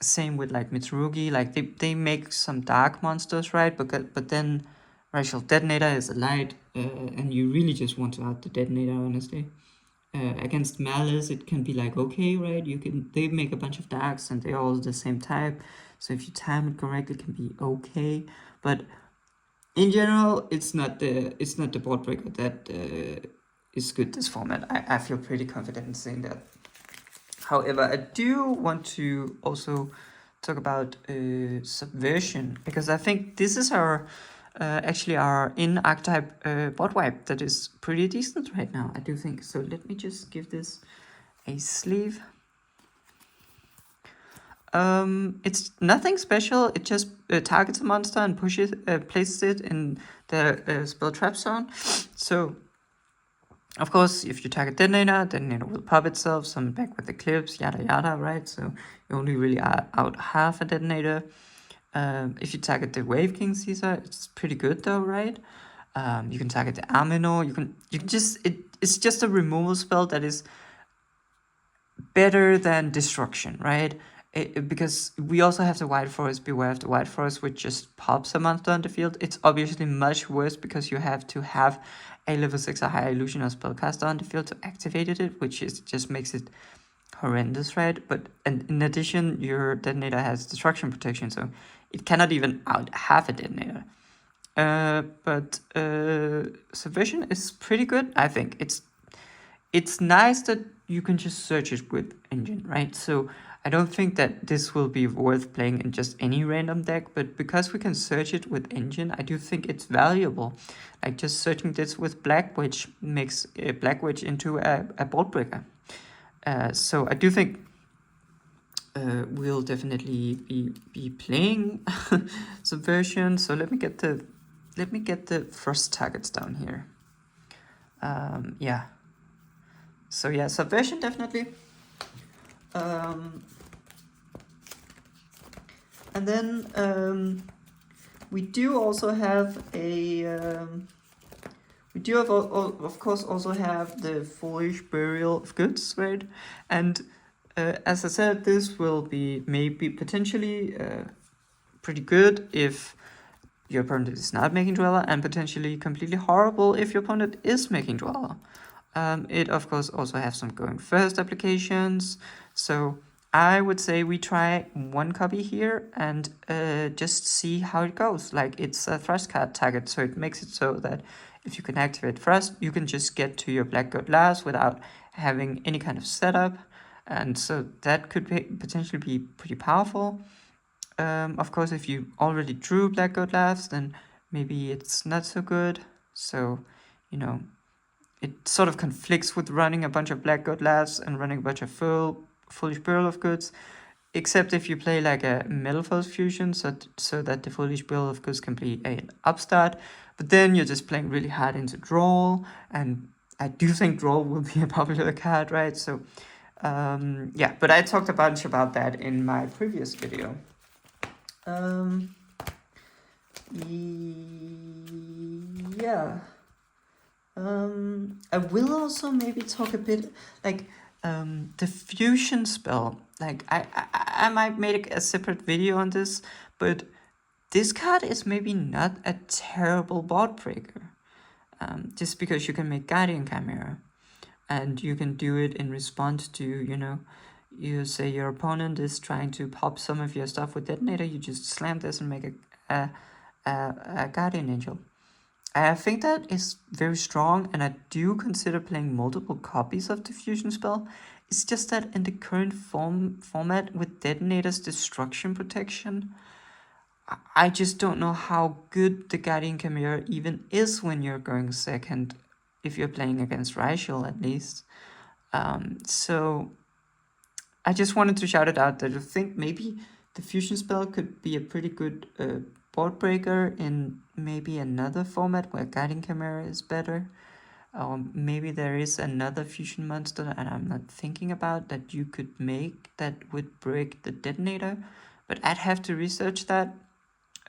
Speaker 1: same with like Mitsurugi, like they make some dark monsters, right? But then Ryzeal Detonator is a light, and you really just want to out the Detonator, honestly. Against Malice, it can be like, okay, right? They make a bunch of darks and they're all the same type. So if you time it correctly, it can be okay. But in general, it's not the board breaker that is good this format. I feel pretty confident in saying that. However, I do want to also talk about subversion, because I think this is our actually our in archetype bot wipe that is pretty decent right now, I do think. So let me just give this a sleeve. It's nothing special. It just targets a monster and pushes, places it in the spell trap zone. So, of course, if you target detonator will pop itself, summon back with eclipse, yada yada, right? So you only really are out half a detonator. If you target the Wave King Caesar, it's pretty good though, right? You can target the Aminor. You can just it's just a removal spell that is better than destruction, right? Because we also have the White Forest, Beware of the White Forest, which just pops a monster on the field. It's obviously much worse because you have to have a level 6 or higher illusion or spellcaster on the field to activate it, which is just makes it horrendous, right? But and in addition, your detonator has destruction protection, so it cannot even out half a detonator. But subversion is pretty good, I think. It's nice that you can just search it with engine, right? So I don't think that this will be worth playing in just any random deck, but because we can search it with engine, I do think it's valuable. Like just searching this with Black Witch makes Black Witch into a bolt breaker. So I do think we'll definitely be playing subversion. So let me get the first targets down here. Yeah. So yeah, subversion definitely. And then we do also have a we do have of course also have the Foolish Burial of Goods, right? And as I said, this will be maybe potentially pretty good if your opponent is not making Dweller, and potentially completely horrible if your opponent is making Dweller. It of course also has some going first applications, so I would say we try one copy here and just see how it goes. Like it's a thrust card target, so it makes it so that if you can activate thrust, you can just get to your Black God last without having any kind of setup, and so that could potentially be pretty powerful. Of course, if you already drew Black God last, then maybe it's not so good. So, you know, it sort of conflicts with running a bunch of Black God Labs and running a bunch of Foolish Burial of Goods, except if you play like a Metal Force Fusion, so that the Foolish Burial of Goods can be an upstart, but then you're just playing really hard into Draw, and I do think Draw will be a popular card, right? So, yeah, but I talked a bunch about that in my previous video. Yeah. I will also maybe talk a bit like the fusion spell. Like I might make a separate video on this, but this card is maybe not a terrible board breaker. Just because you can make Guardian Chimera, and you can do it in response to, you say your opponent is trying to pop some of your stuff with detonator, you just slam this and make a Guardian Angel. I think that is very strong, and I do consider playing multiple copies of the fusion spell. It's just that in the current format with Detonator's destruction protection, I just don't know how good the Guardian Chimera even is when you're going second, if you're playing against Ryzeal at least. So I just wanted to shout it out that I think maybe the fusion spell could be a pretty good board breaker in maybe another format where Guiding Chimera is better. Maybe there is another fusion monster that I'm not thinking about that you could make that would break the detonator, but I'd have to research that.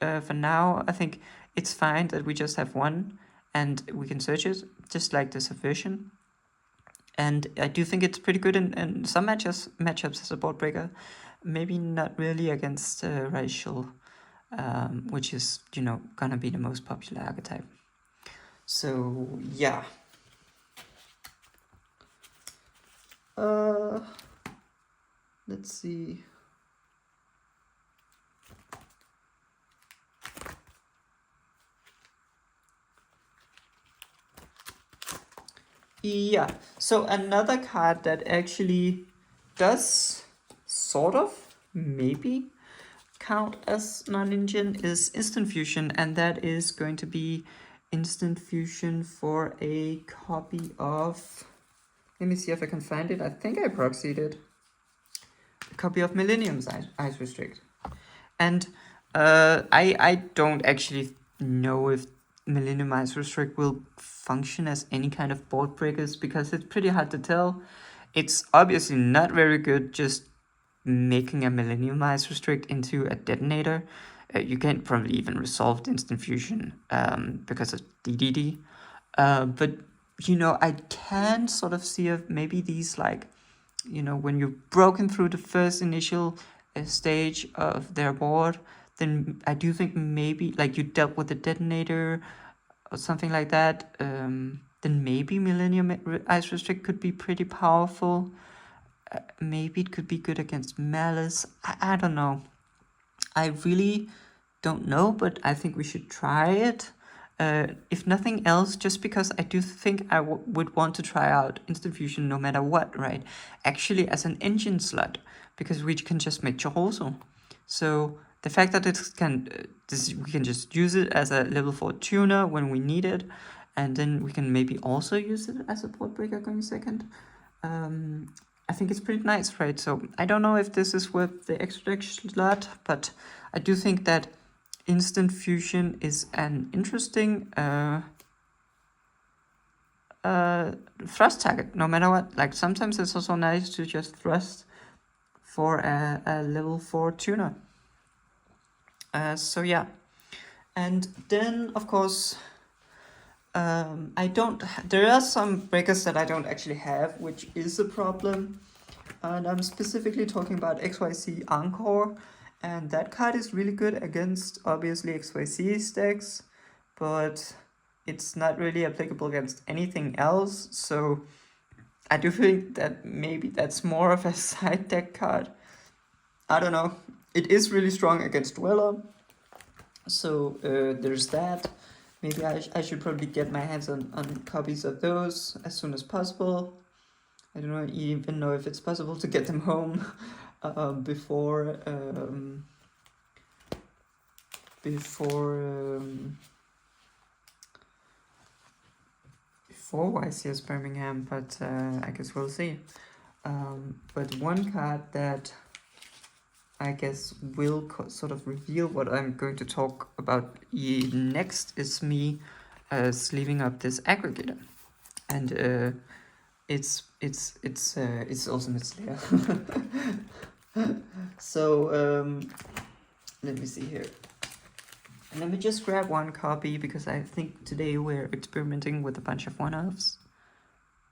Speaker 1: For now, I think it's fine that we just have one and we can search it, just like the subversion. And I do think it's pretty good in some matchups as a board breaker. Maybe not really against Ryzeal, which is, gonna be the most popular archetype. So, yeah. Let's see. Yeah, so another card that actually does sort of maybe count as non-engine is instant fusion, and that is going to be instant fusion for a copy of, let me see if I can find it. I think I proxied it. A copy of Millennium's Ice Restrict. And I don't actually know if Millennium Ice Restrict will function as any kind of board breakers, because it's pretty hard to tell. It's obviously not very good just making a Millennium Ice Restrict into a detonator. You can't probably even resolve the instant fusion because of DDD. But, you know, I can sort of see if maybe these, like, you know, when you've broken through the first initial stage of their board, then I do think maybe, like, you dealt with the detonator or something like that, then maybe Millennium Ice Restrict could be pretty powerful. Maybe it could be good against Malice. I don't know. I really don't know, but I think we should try it. If nothing else, just because I do think I would want to try out instant fusion no matter what, right? Actually, as an engine slot, because we can just make Choroso. So the fact that it can, we can just use it as a level 4 tuner when we need it, and then we can maybe also use it as a board breaker going second. I think it's pretty nice, right? So I don't know if this is worth the extra slot, but I do think that instant fusion is an interesting thrust target, no matter what. Like, sometimes it's also nice to just thrust for a level 4 tuner. So yeah. And then, of course, there are some breakers that I don't actually have, which is a problem. And I'm specifically talking about XYZ Encore. And that card is really good against, obviously, XYZ stacks, but it's not really applicable against anything else. So I do think that maybe that's more of a side deck card. I don't know. It is really strong against Dweller. So there's that. Maybe I should probably get my hands on copies of those as soon as possible. I don't even know if it's possible to get them home before YCS Birmingham, but I guess we'll see. But one card that I guess will sort of reveal what I'm going to talk about next is me sleeving up this aggregator, and it's Ultimate Slayer. So let me see here. And let me just grab one copy, because I think today we're experimenting with a bunch of one-offs.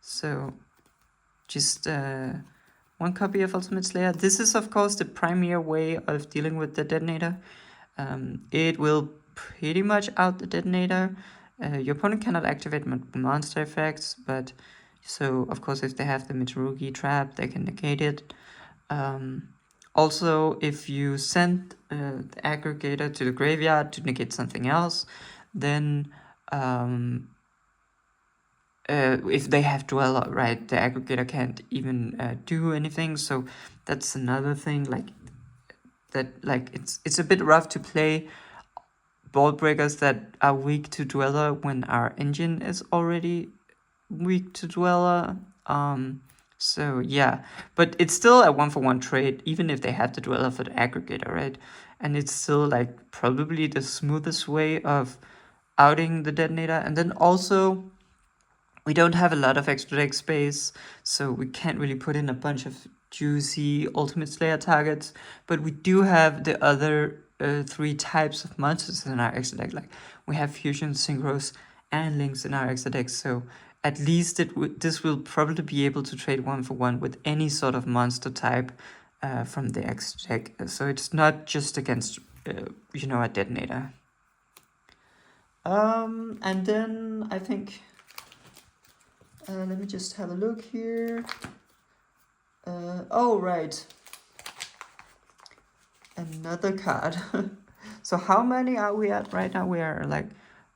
Speaker 1: So just one copy of Ultimate Slayer. This is, of course, the premier way of dealing with the detonator. It will pretty much out the detonator. Your opponent cannot activate monster effects, but so, of course, if they have the Mitsurugi trap, they can negate it. Also, if you send the aggregator to the graveyard to negate something else, then if they have Dweller, right, the aggregator can't even do anything. So that's another thing, like it's a bit rough to play ball breakers that are weak to Dweller when our engine is already weak to Dweller. So yeah, but it's still a 1-for-1 trade, even if they have the Dweller for the aggregator, right? And it's still, like, probably the smoothest way of outing the detonator. And then also, we don't have a lot of extra deck space, so we can't really put in a bunch of juicy Ultimate Slayer targets, but we do have the other 3 types of monsters in our extra deck. Like, we have Fusion, Synchros, and Links in our extra deck, so at least this will probably be able to trade 1-for-1 with any sort of monster type from the extra deck. So it's not just against, a detonator. And then I think, let me just have a look here. Oh, right. Another card. So how many are we at right now? We are like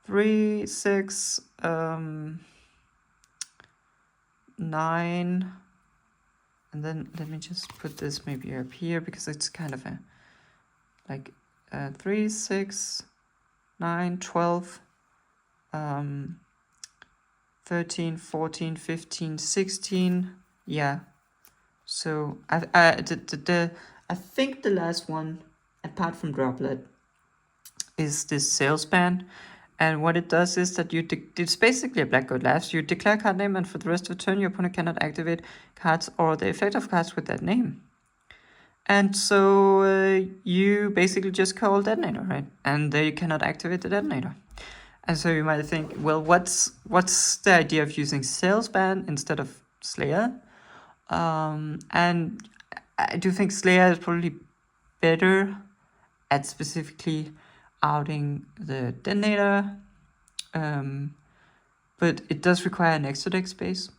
Speaker 1: 3, 6, 9, And then let me just put this maybe up here because it's kind of a like 3, 6, 9, 12, 13, 14, 15, 16. Yeah. So I think the last one, apart from Droplet, is this sales ban. And what it does is that it's basically a Black Goat Laughs. You declare card name, and for the rest of the turn, your opponent cannot activate cards or the effect of cards with that name. And so you basically just call Detonator, right? And they cannot activate the Detonator. And so you might think, well, what's the idea of using Sales Ban instead of Slayer? And I do think Slayer is probably better at specifically outing the Detonator, but it does require an extra deck space.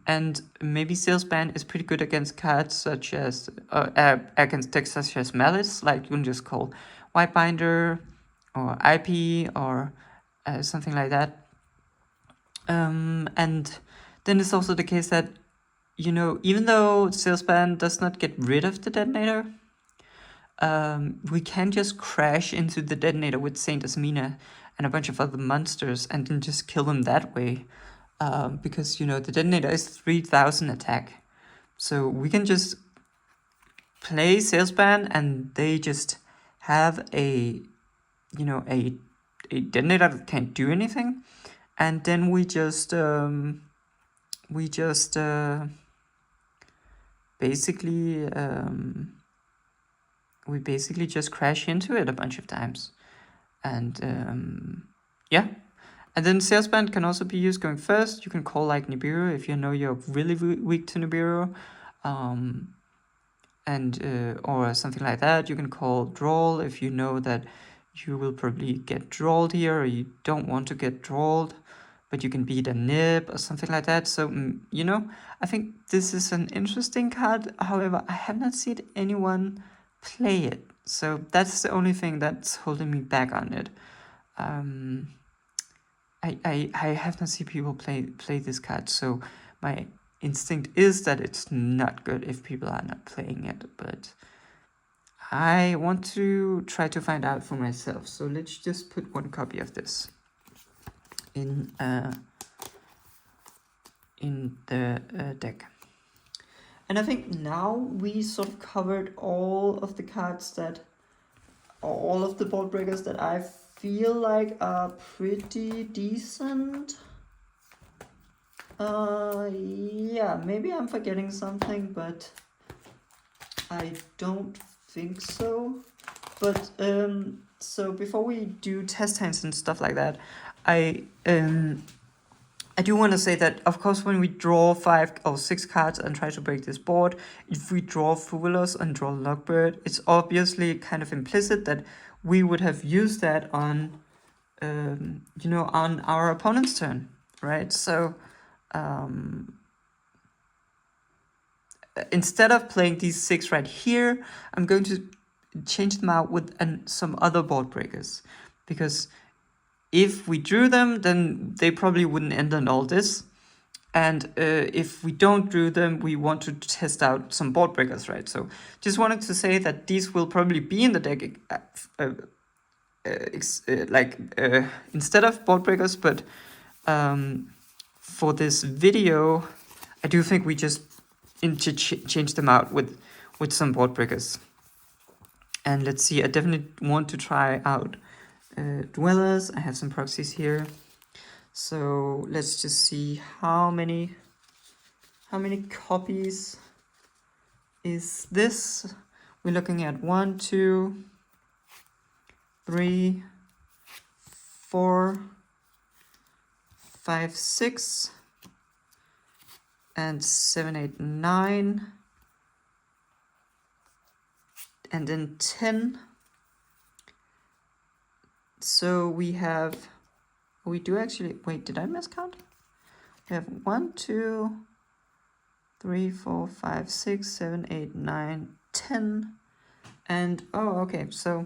Speaker 1: And maybe Sales Ban is pretty good against cards such as, against decks such as Malice, like you can just call Whitebinder or IP or something like that. And then it's also the case that, you know, even though Sales Ban does not get rid of the Detonator, we can just crash into the Detonator with Saint Asmina and a bunch of other monsters and then just kill them that way. Because, you know, the Detonator is 3000 attack. So we can just play Sales Ban and they just have a, you know, a Detonator that can't do anything. And then we just basically just crash into it a bunch of times. And yeah. And then Sales Ban can also be used going first. You can call like Nibiru if you know you're really weak to Nibiru. Or something like that. You can call Drawl if you know that you will probably get drawled here or you don't want to get drawled, but you can beat a Nib or something like that. So, you know, I think this is an interesting card. However, I have not seen anyone play it. So that's the only thing that's holding me back on it. I have not seen people play this card, so my instinct is that it's not good if people are not playing it, but I want to try to find out for myself. So let's just put one copy of this in the deck. And I think now we sort of covered all of the cards that, all of the board breakers that I feel like are pretty decent. Yeah, maybe I'm forgetting something, but I don't think so. But so before we do test hands and stuff like that, I do want to say that, of course, when we draw 5 or 6 cards and try to break this board, if we draw Fubulos and draw Lockbird, it's obviously kind of implicit that we would have used that on, you know, on our opponent's turn, right? So instead of playing these 6 right here, I'm going to change them out with some other board breakers, because if we drew them, then they probably wouldn't end on all this. And if we don't drew them, we want to test out some board breakers, right? So just wanted to say that these will probably be in the deck instead of board breakers, but for this video, I do think we just change them out with some board breakers. And let's see, I definitely want to try out Dwellers. I have some proxies here. So let's just see how many copies is this. We're looking at 1, 2, 3, 4, 5, 6, and 7, 8, 9, and then 10. So we do actually, wait, did I miscount? We have 1, 2, 3, 4, 5, 6, 7, 8, 9, 10. And, oh, okay, so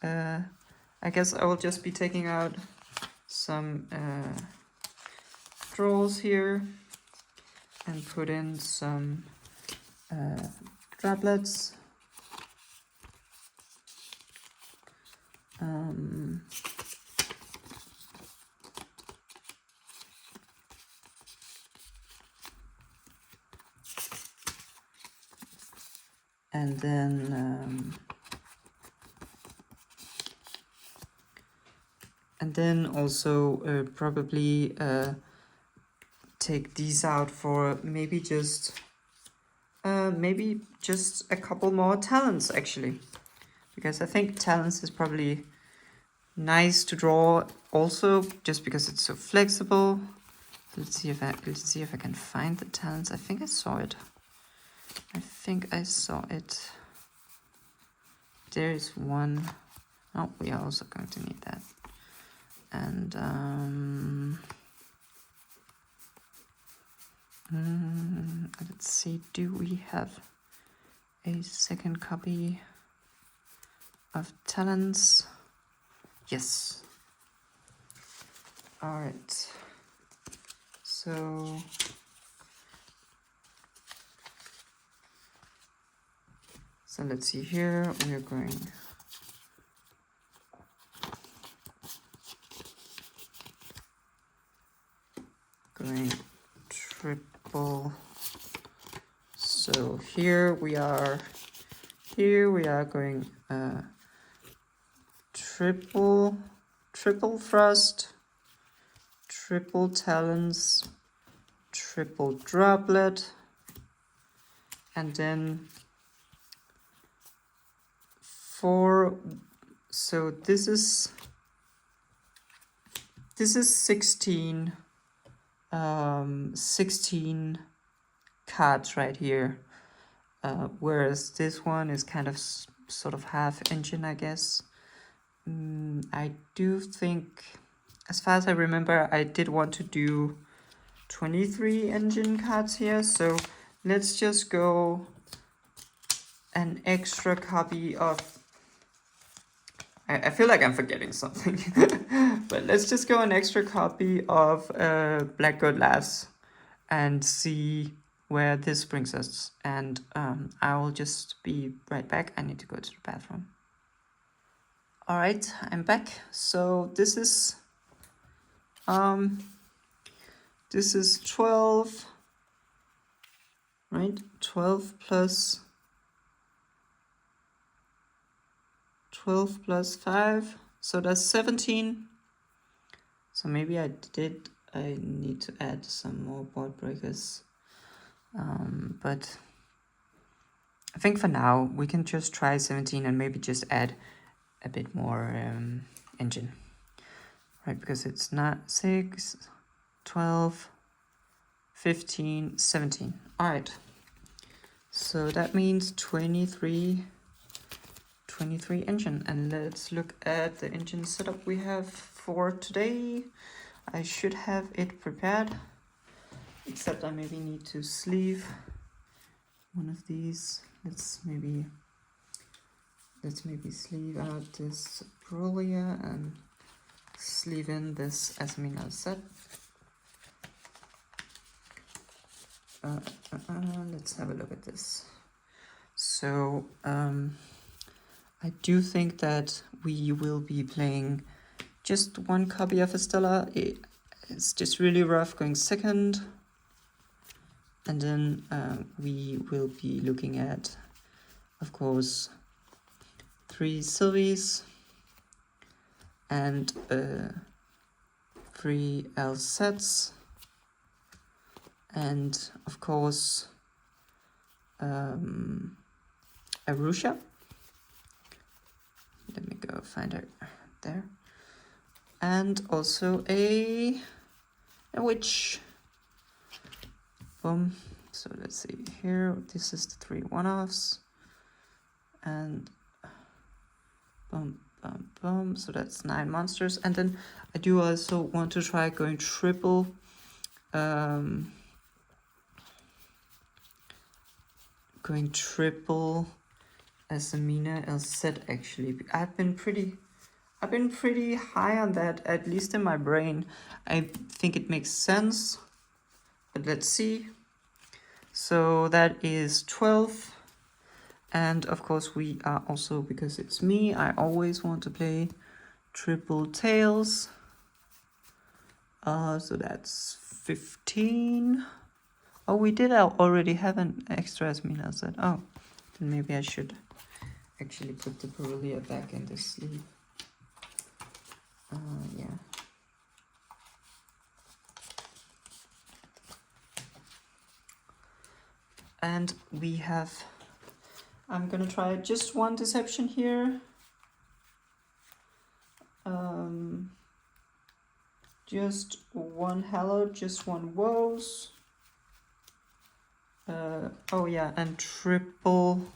Speaker 1: I guess I will just be taking out some draws here and put in some droplets. And then also probably take these out for maybe just a couple more talents actually, because I think talents is probably nice to draw also just because it's so flexible. Let's see if I can find the talents. I think I saw it. There is one. Oh, we are also going to need that. And let's see, do we have a second copy of talents? Yes. All right. So let's see here. We are going triple. So here we are going triple thrust, triple talents, triple droplet, and then 4. So this is 16 cards right here, whereas this one is kind of sort of half engine, I guess. I do think, as far as I remember, I did want to do 23 engine cards here, so let's just go an extra copy of, I feel like I'm forgetting something, but let's just go an extra copy of Black Goat Laughs and see where this brings us. And I will just be right back. I need to go to the bathroom. All right, I'm back. So this is 12, right? 12 plus 5, so that's 17. So maybe I need to add some more board breakers, but I think for now we can just try 17 and maybe just add a bit more engine, right? Because it's not 6, 12, 15, 17. All right, so that means 23 engine, and let's look at the engine setup we have for today. I should have it prepared, except I maybe need to sleeve one of these. Let's maybe sleeve out this Brolia and sleeve in this Asmina set. Let's have a look at this. So I do think that we will be playing just one copy of Estella. It's just really rough going second. And then we will be looking at, of course, 3 Sylvies and 3 L sets. And, of course, Arusha. Let me go find her there. And also a witch. Boom. So let's see here. This is the 3 one-offs. And boom, boom, boom. So that's 9 monsters. And then I do also want to try going triple. Going triple as Amina El set actually. I've been pretty high on that, at least in my brain. I think it makes sense, but let's see. So that is 12. And of course we are also, because it's me, I always want to play triple tails. So that's 15. Oh, we did already have an extra Asmina set. Oh, then maybe I should actually put the Perulia back in the sleeve. Yeah. And we have, I'm gonna try just one deception here. Just one hallowed, just one woes. Oh yeah, and triple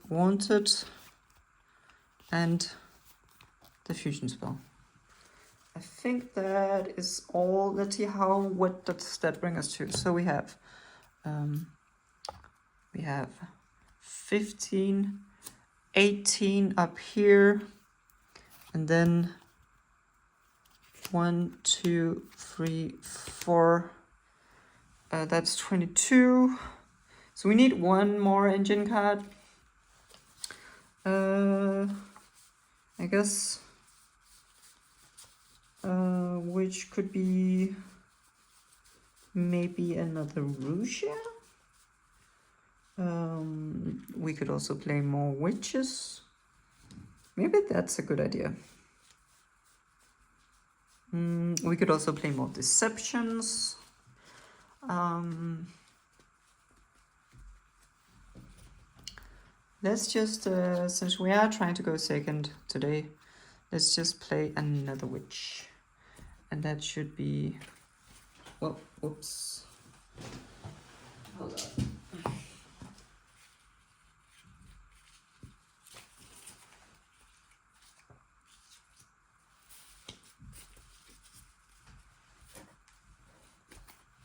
Speaker 1: wanted, and the fusion spell. I think that is all. Let's see what does that bring us to. So we have 15, 18 up here, and then 1, 2, 3, 4. That's 22. So we need one more engine card. I guess. Which could be maybe another Rusia. We could also play more witches. Maybe that's a good idea. We could also play more deceptions. Let's just, since we are trying to go second today, let's just play another witch. And that should be, well, whoops. Hold on.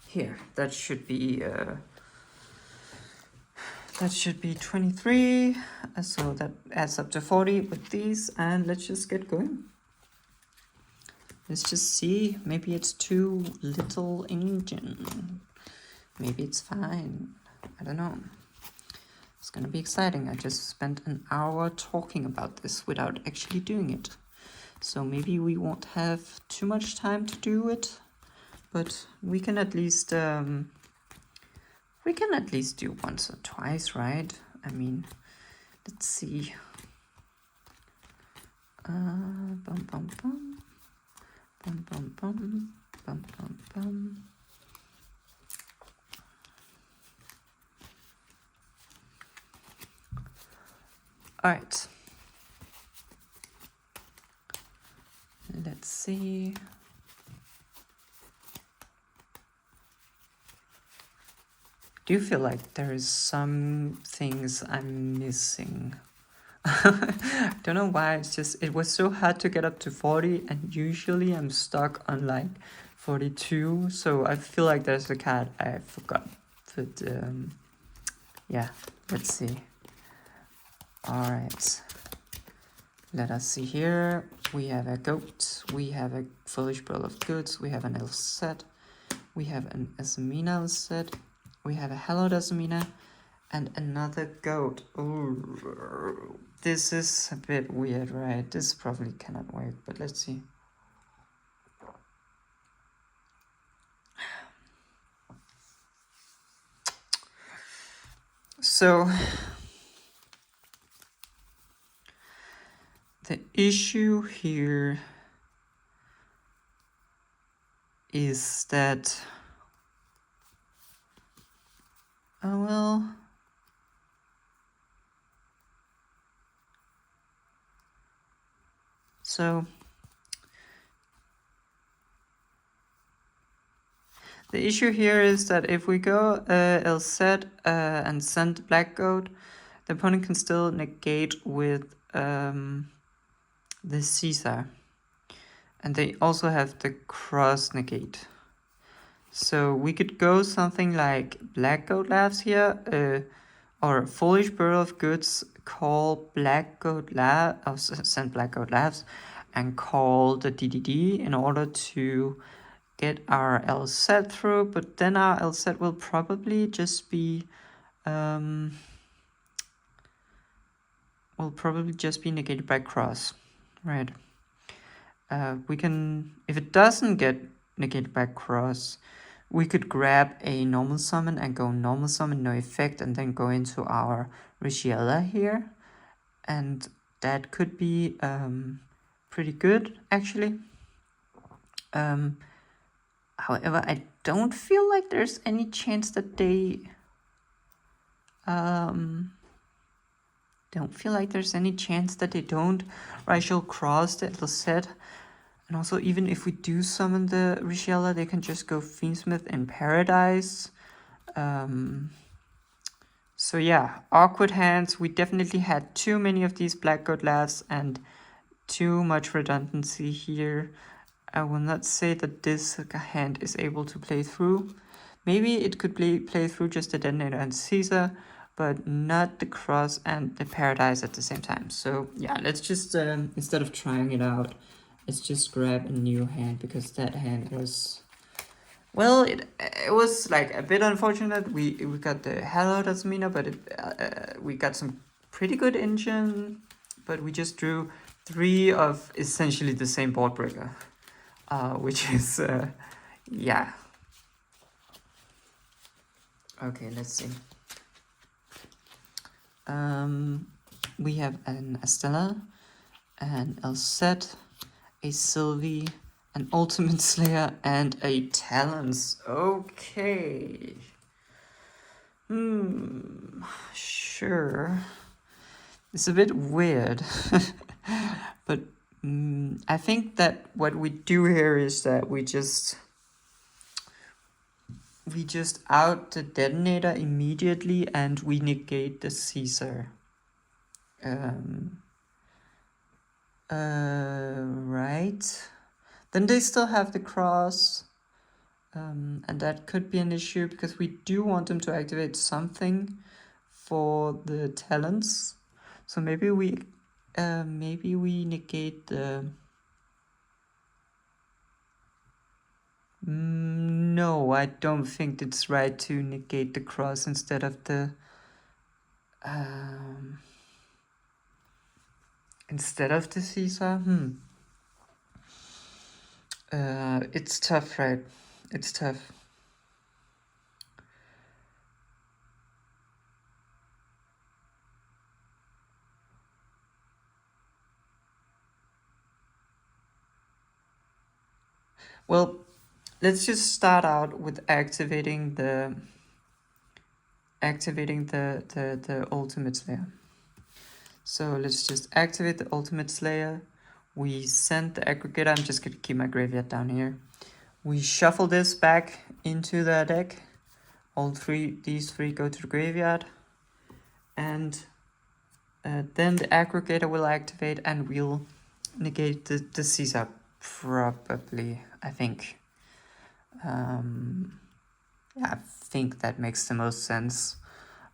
Speaker 1: Here, that should be 23, so that adds up to 40 with these, and let's just get going. Let's just see, maybe it's too little engine, maybe it's fine, I don't know. It's gonna be exciting. I just spent an hour talking about this without actually doing it, so maybe we won't have too much time to do it, but we can at least do once or twice, right? I mean, let's see. Bum bum bum. Bum bum bum. Bum bum bum. All right. Let's see. Do you feel like there is some things I'm missing? I don't know why, it was so hard to get up to 40, and usually I'm stuck on like 42, so I feel like there's a card I forgot. But yeah, let's see. Alright, let us see here. We have a goat, we have a foolish pearl of goods, we have an elf set, we have an Asmina set, we have a hallowed Asmina, and another goat. Ooh, this is a bit weird, right? This probably cannot work, but let's see. So, the issue here is that, oh well, so the issue here is that if we go LZ and send black goat, the opponent can still negate with the Caesar, and they also have the cross negate. So we could go something like black goat laughs here, or foolish pearl of goods, call black goat laugh, or send black goat laughs, and call the DDD in order to get our LZ through, but then our LZ will probably just be negated by cross, right? We can, if it doesn't get negated by cross, we could grab a normal summon and go normal summon, no effect, and then go into our Ryzeal here, and that could be pretty good actually. However, I don't feel like there's any chance that they don't Ryzeal cross the LZ. And also, even if we do summon the Ryzeal, they can just go Fiendsmith in Paradise. So yeah, awkward hands. We definitely had too many of these Black God Lads and too much redundancy here. I will not say that this hand is able to play through. Maybe it could play through just the Detonator and Caesar, but not the Cross and the Paradise at the same time. So yeah, let's just, instead of trying it out, let's just grab a new hand, because that hand was, well, it was like a bit unfortunate. We got the hell out of Asmina, but we got some pretty good engine, but we just drew 3 of essentially the same board breaker, which is, yeah. Okay, let's see. We have an Estella, an LZ, a Sylvie, an Ultimate Slayer, and a Talons. Okay. Sure. It's a bit weird. But I think that what we do here is that we just out the Detonator immediately and we negate the Caesar. Right. Then they still have the cross. And that could be an issue because we do want them to activate something for the talents. So maybe we negate the... no, I don't think it's right to negate the cross instead of the... instead of the Caesar. It's tough, right? It's tough. Well, let's just start out with activating the Ultimate Slayer. So let's just activate the Ultimate Slayer. We send the aggregator. I'm just gonna keep my graveyard down here. We shuffle this back into the deck. These three go to the graveyard. And then the aggregator will activate and we'll negate the Caesar, probably, I think. Yeah, I think that makes the most sense.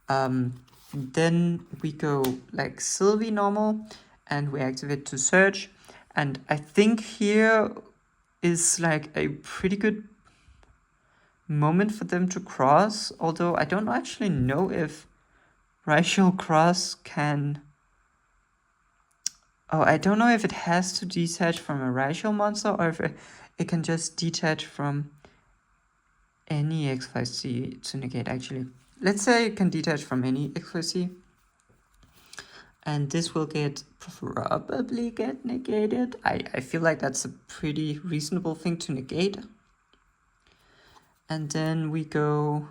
Speaker 1: Then we go like Sylvie normal and we activate to search. And I think here is like a pretty good moment for them to cross, although I don't actually know if Ryzeal cross can... oh, I don't know if it has to detach from a Ryzeal monster or if it can just detach from any XYZ to negate, actually. Let's say it can detach from any XYZ. And this will probably get negated. I feel like that's a pretty reasonable thing to negate. And then we go...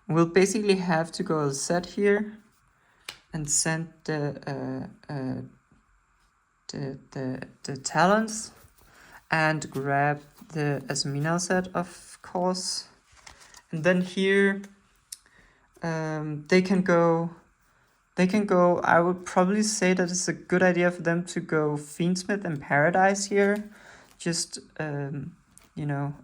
Speaker 1: we'll basically have to go set here and send the talents and grab the Asmina set, of course. And then here they can go, I would probably say that it's a good idea for them to go Fiendsmith and Paradise here. Just, you know,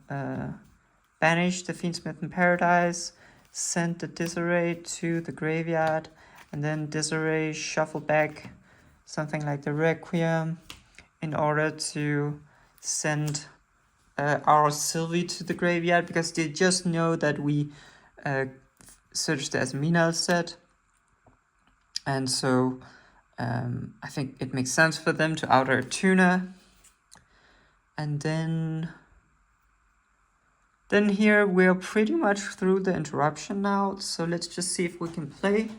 Speaker 1: banish the Fiendsmith and Paradise, send the Disarray to the graveyard, and then Disarray shuffle back something like the Requiem in order to send our Sylvie to the graveyard because they just know that we searched as Mina said. And so I think it makes sense for them to outer Tuna. And then here we're pretty much through the interruption now. So let's just see if we can play.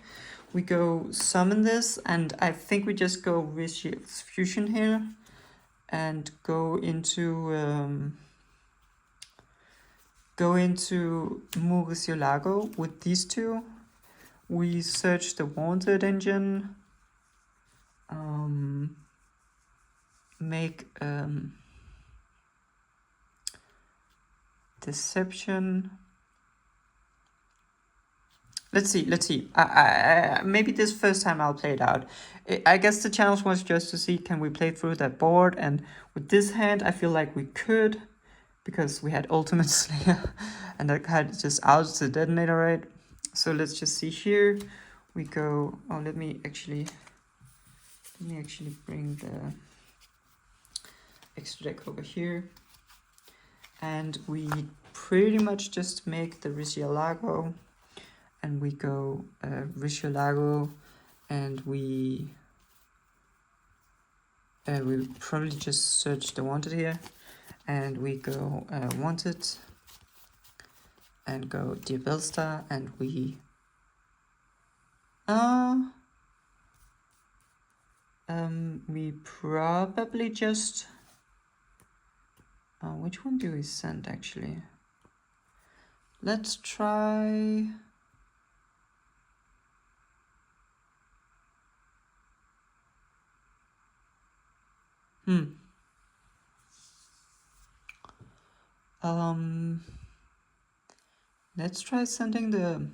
Speaker 1: We go summon this, and I think we just go Ryzeal's Fusion here and go into Murcielago with these two. We search the Wanted engine, make Deception. Let's see. I maybe this first time I'll play it out. I guess the challenge was just to see, can we play through that board? And with this hand, I feel like we could, because we had Ultimate Slayer, and that card just outs the detonator, right? So let's just see here. We go. Oh, let me actually bring the extra deck over here, and we pretty much just make the Ryzeal, and we go Ryzeal, and we probably just search the Wanted here, and we go Wanted, and go Diabellstar, and we probably just which one do we send actually? Let's try let's try sending the,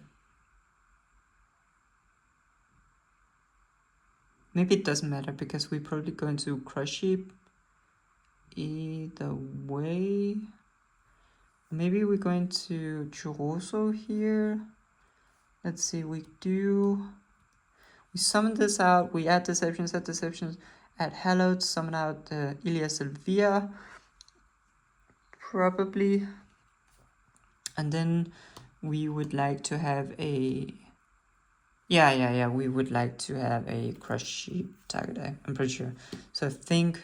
Speaker 1: maybe it doesn't matter because we probably going to Crush Sheep either way. Maybe we're going to Choroso here. Let's see, we summon this out, we add Deceptions, add Hallowed, summon out Ilia Sylvia, probably. And then we would like to have a, we would like to have a Crush Sheep target, I'm pretty sure. So I think,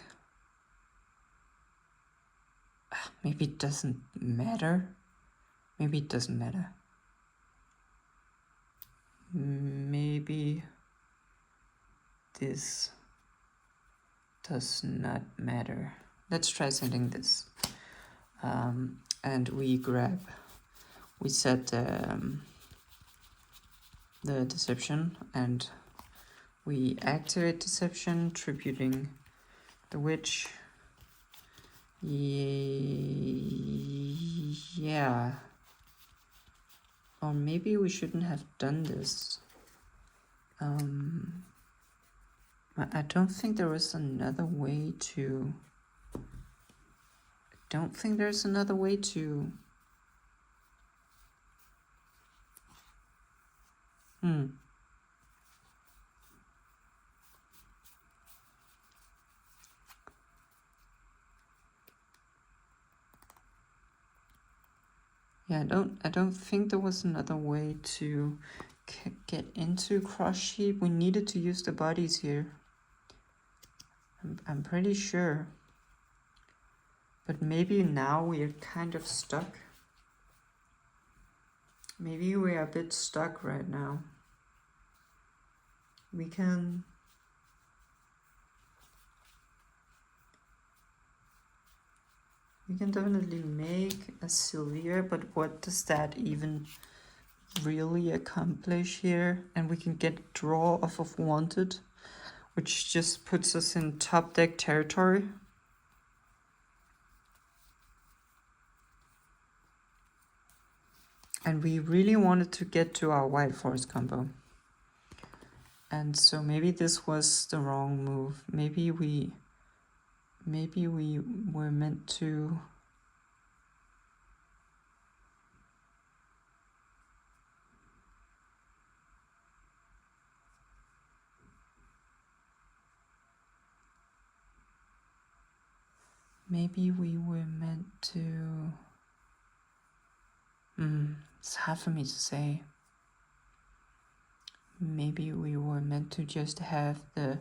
Speaker 1: maybe it doesn't matter. Maybe this does not matter. Let's try sending this. And we set the Deception, and we activate Deception, tributing the Witch. Yeah. Or maybe we shouldn't have done this. I don't think there was another way to... Yeah, I don't think there was another way to get into Crush Sheep. We needed to use the bodies here. I'm pretty sure. But maybe now we are kind of stuck. Maybe we are a bit stuck right now. We can... definitely make a Sylvia, but what does that even really accomplish here? And we can get draw off of Wanted, which just puts us in top deck territory. And we really wanted to get to our White Forest combo. And so maybe this was the wrong move. Maybe we were meant to... Maybe we were meant to... it's hard for me to say. Maybe we were meant to just have the...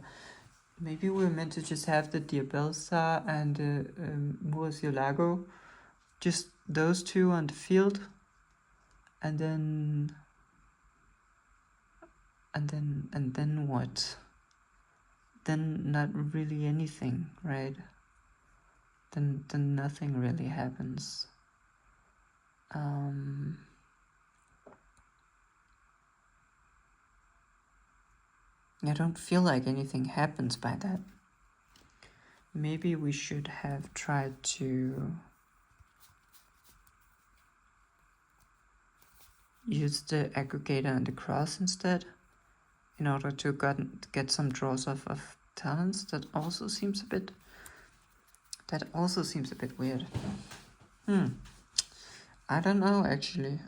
Speaker 1: Maybe we were meant to just have the Diabelsa and the Murcielago. Just those two on the field. And then what? Then not really anything, right? Then nothing really happens. I don't feel like anything happens by that. Maybe we should have tried to use the aggregator and the cross instead, in order to get some draws of talents. That also seems a bit weird. I don't know actually.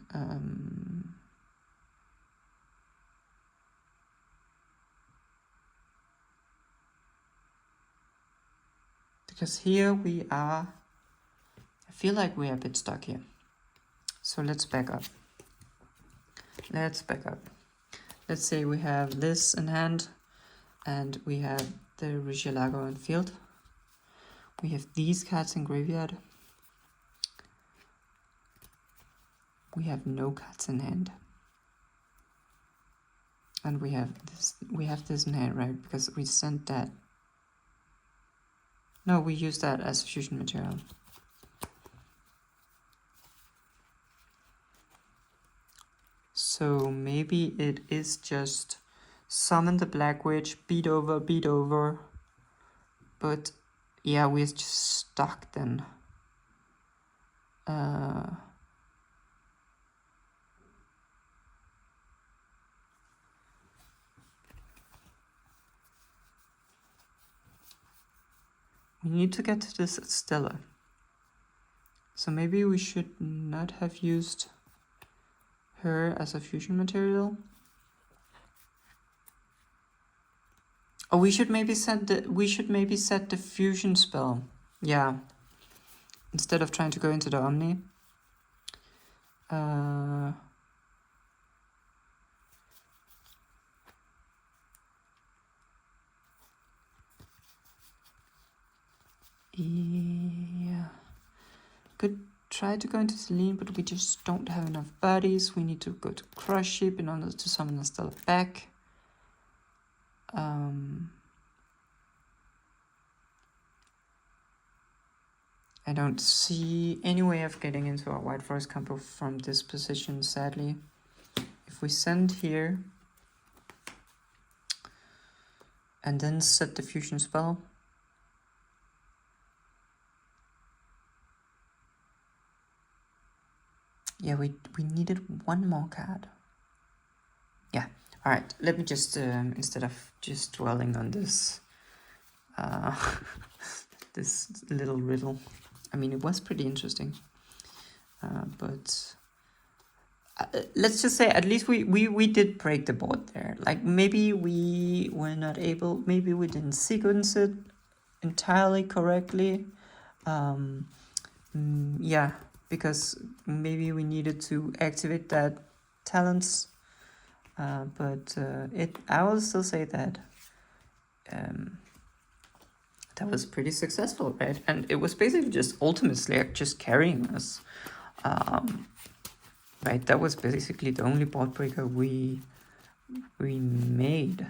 Speaker 1: Because here we are, I feel like we are a bit stuck here. So let's back up. Let's say we have this in hand, and we have the Ryzeal in field. We have these cards in graveyard. We have no cards in hand. And we have this in hand, right? Because we sent that. No, we used that as fusion material. So maybe it is just summon the Black Witch, beat over. But yeah, we're just stuck then. We need to get to this Stella. So maybe we should not have used her as a fusion material. Oh, we should maybe set the fusion spell. Yeah. Instead of trying to go into the Omni. Yeah. Could try to go into Selene, but we just don't have enough bodies. We need to go to Crush Ship in order to summon the Stella back. I don't see any way of getting into a White Forest combo from this position, sadly. If we send here and then set the fusion spell, yeah, we needed one more card. Yeah, all right, let me just, instead of just dwelling on this, this little riddle, I mean, it was pretty interesting, but let's just say at least we did break the board there. Like, maybe we were not able, maybe we didn't sequence it entirely correctly. Yeah, because maybe we needed to activate that talents, but I will still say that that was pretty successful, right? And it was basically just Ultimate Slayer just carrying us, right? That was basically the only board breaker we made,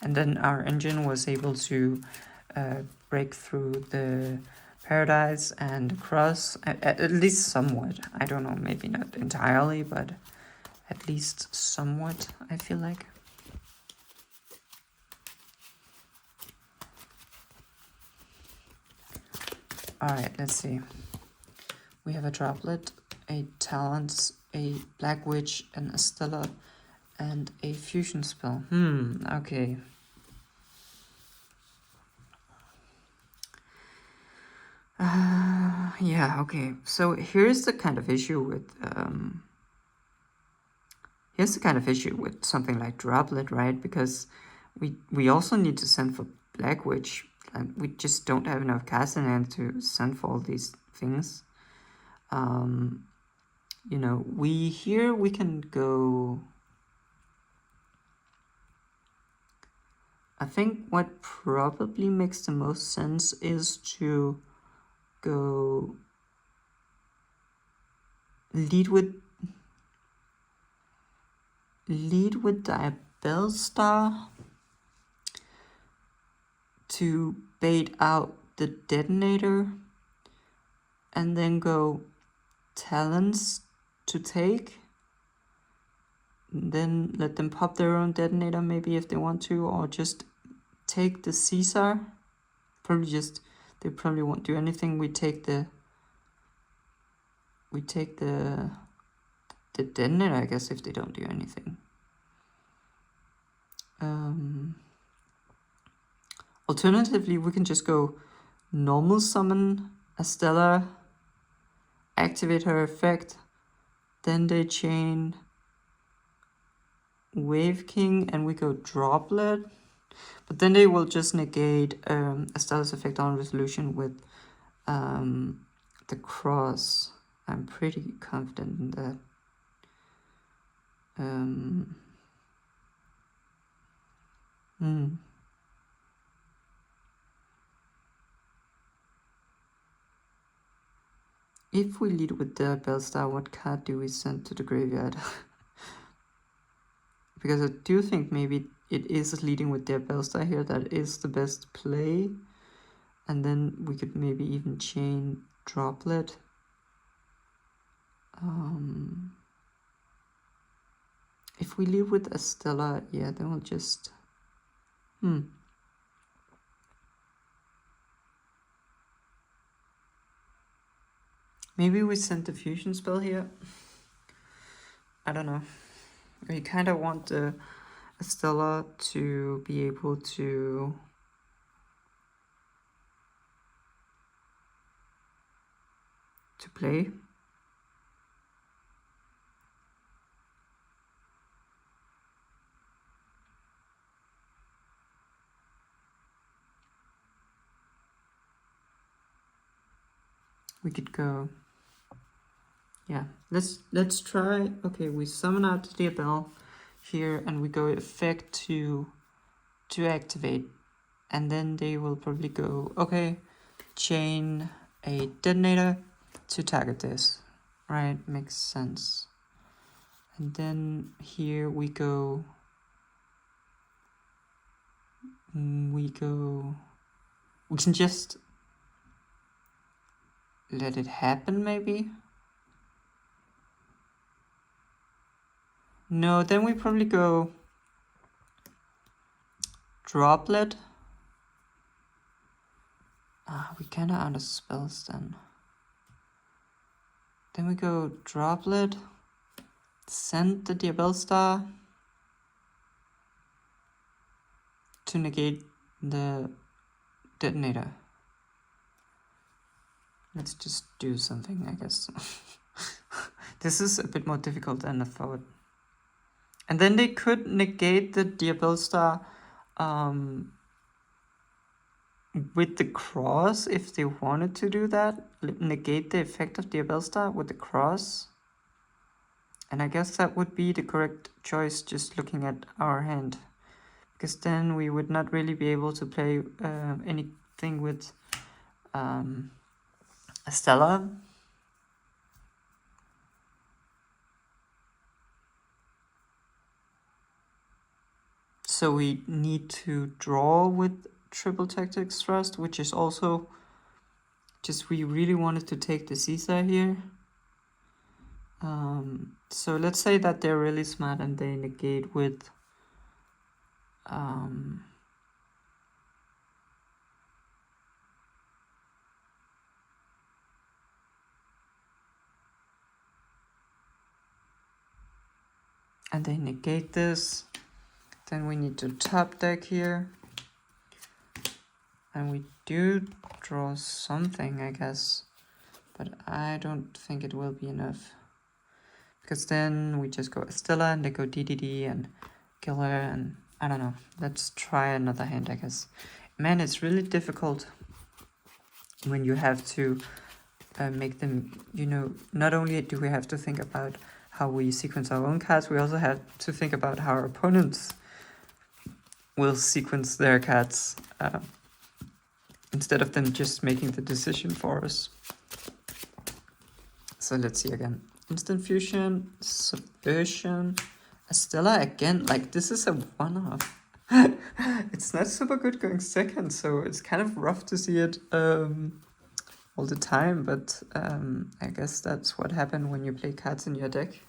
Speaker 1: and then our engine was able to break through the Paradise and Cross, at least somewhat. I don't know, maybe not entirely, but at least somewhat, I feel like. Alright, let's see. We have a Droplet, a Talents, a Black Witch, an Estella, and a Fusion spell. Okay. Yeah, okay. So here's the kind of issue with something like Droplet, right? Because we also need to send for Black Witch and we just don't have enough cards in hand to send for all these things. You know, we can go. I think what probably makes the most sense is to go lead with Diabellstar to bait out the detonator, and then go talents to take, then let them pop their own detonator maybe if they want to, or just take the Caesar. They probably won't do anything. We take the detonator, I guess, if they don't do anything. Alternatively, we can just go normal summon Estella, activate her effect, then they chain Wave King, and we go Droplet. But then they will just negate Estella's effect on resolution with the cross. I'm pretty confident in that. If we lead with the Bellstar, what card do we send to the graveyard? Because I do think maybe it is leading with their Bellstar here that is the best play. And then we could maybe even chain Droplet. If we lead with Estella, yeah, then we'll just... Maybe we send the fusion spell here. I don't know. We kind of want Estella to be able to play. We could go. Yeah, let's try. Okay, we summon out the Diabell here, and we go effect to activate, and then they will probably go, okay, chain a detonator to target this, right? Makes sense. And then here we go. We can just let it happen, maybe. No, then we probably go Droplet. We kinda out of spells then. Then we go Droplet, send the Diabellstar to negate the detonator. Let's just do something, I guess. This is a bit more difficult than I thought. And then they could negate the Diabellstar with the cross if they wanted to do that. Negate the effect of Diabellstar with the cross. And I guess that would be the correct choice, just looking at our hand. Because then we would not really be able to play anything with Estella. So we need to draw with Triple Tactics Thrust, which is also just we really wanted to take the Caesar here. So let's say that they're really smart and they negate with and they negate this. Then we need to top deck here. And we do draw something, I guess. But I don't think it will be enough. Because then we just go Estella and they go DDD and kill her, and I don't know. Let's try another hand, I guess. man, it's really difficult when you have to make them, you know, not only do we have to think about how we sequence our own cards, we also have to think about how our opponents will sequence their cards instead of them just making the decision for us. So let's see again. Instant Fusion, Subversion, Estella again. Like, this is a one-off. It's not super good going second, so it's kind of rough to see it all the time, but I guess that's what happened when you play cards in your deck.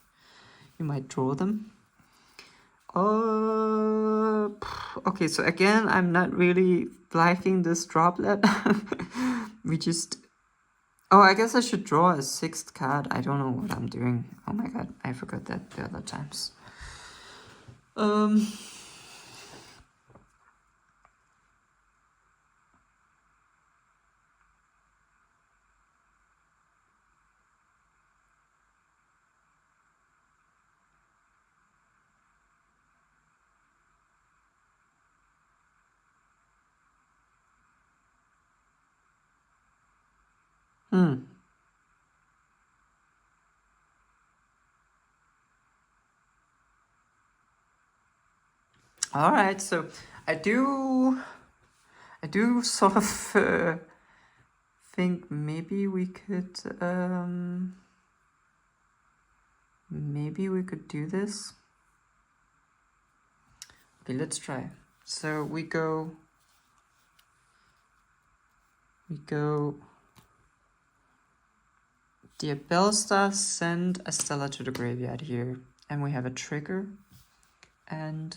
Speaker 1: You might draw them. Okay, so again, I'm not really liking this droplet. We just... Oh, I guess I should draw a 6th card. I don't know what I'm doing. Oh my god, I forgot that the other times. All right, so I do sort of think maybe we could do this. Okay, let's try. So we go Dear Bellstar, send Estella to the graveyard here, and we have a trigger, and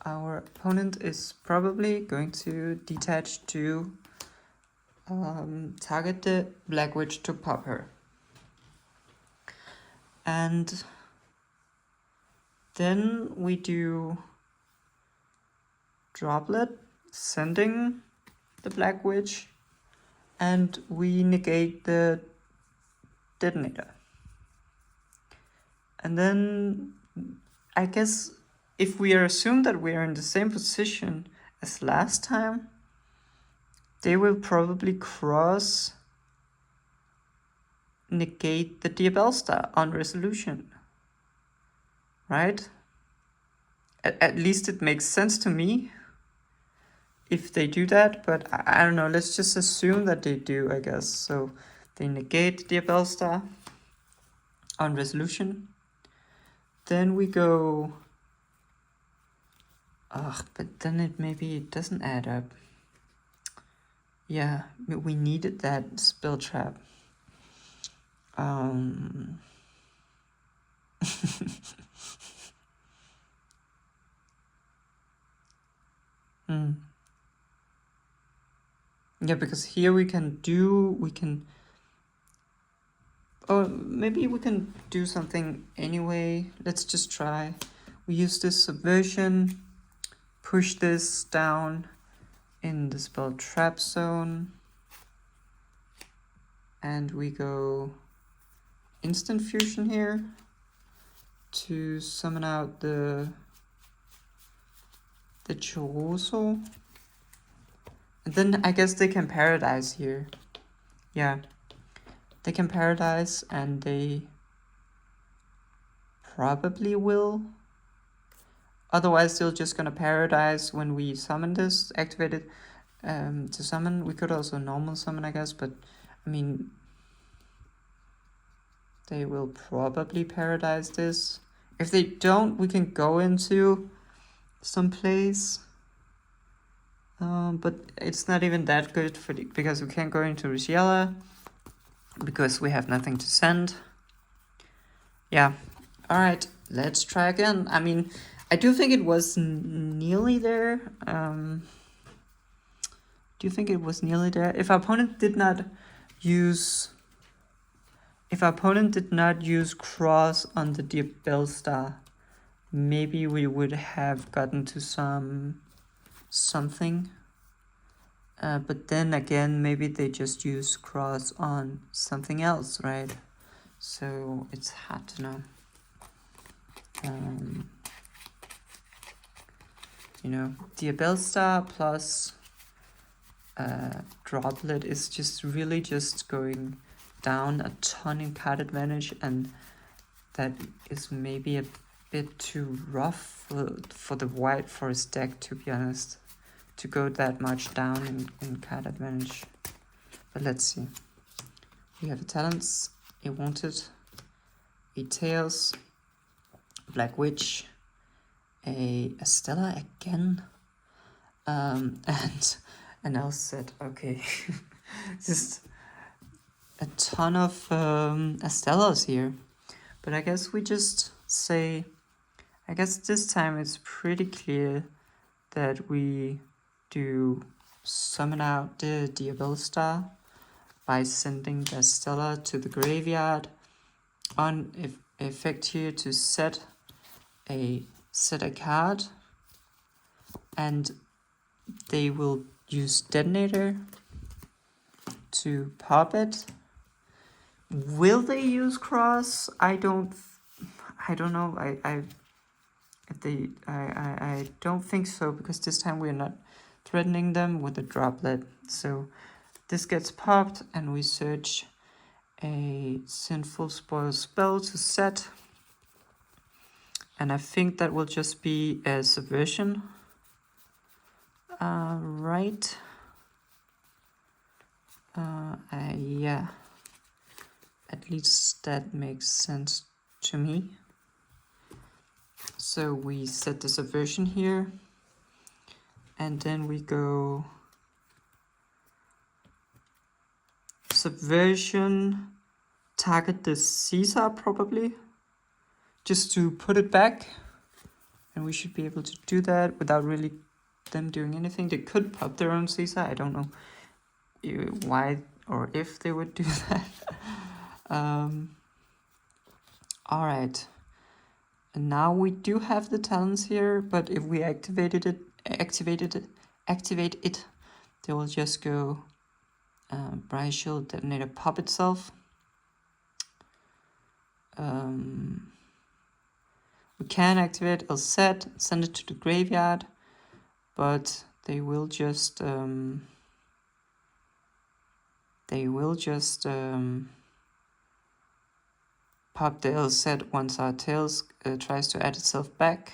Speaker 1: our opponent is probably going to detach to target the Black Witch to pop her. And then we do Droplet, sending the Black Witch, and we negate the detonator. And then I guess if we assume that we are in the same position as last time, they will probably cross negate the Diabellstar on resolution, right? At least it makes sense to me if they do that, but I don't know, let's just assume that they do, I guess. So they negate the Diabellstar on resolution. Then we go... but then it doesn't add up. Yeah, we needed that spell trap. Yeah, because here we can... Oh, maybe we can do something anyway. Let's just try. We use this subversion, push this down in the spell trap zone, and we go instant fusion here to summon out the Choroso. And then I guess they can paradise here. Yeah, they can paradise, and they probably will. Otherwise, they're just gonna paradise when we summon this, activate it to summon. We could also normal summon, I guess, but I mean, they will probably paradise this. If they don't, we can go into some place. But it's not even that good because we can't go into Ryzeal because we have nothing to send. Yeah. All right, let's try again. I mean, I do think it was nearly there. Do you think it was nearly there? If our opponent did not use cross on the Diabellstar, maybe we would have gotten to something. But then again, maybe they just use cross on something else, right? So it's hard to know. You know, Diabellstar plus droplet is just really just going down a ton in card advantage, and that is maybe a bit too rough for the White Forest deck, to be honest, to go that much down in card advantage. But let's see. We have a Talents, a Wanted, a Tails, Black Witch, a Stella again, and an else set. Okay, just a ton of Stellas here. But I guess we just say, I guess this time it's pretty clear that we do summon out the Diabell Star by sending the Stella to the graveyard on effect here to set a card, and they will use Detonator to pop it. Will they use Cross? I don't know. I don't think so, because this time we're not threatening them with a droplet. So this gets popped and we search a Sinful Spoil spell to set. And I think that will just be a Subversion. Right. Yeah. At least that makes sense to me. So we set the Subversion here. And then we go Subversion, target the Caesar probably, just to put it back. And we should be able to do that without really them doing anything. They could pop their own Caesar. I don't know why or if they would do that. Alright. And now we do have the talents here, but if we activate it, they will just go Ryzeal, Detonator, pop itself. We can activate a set, send it to the graveyard, but they will just pop the L set once our Tails tries to add itself back.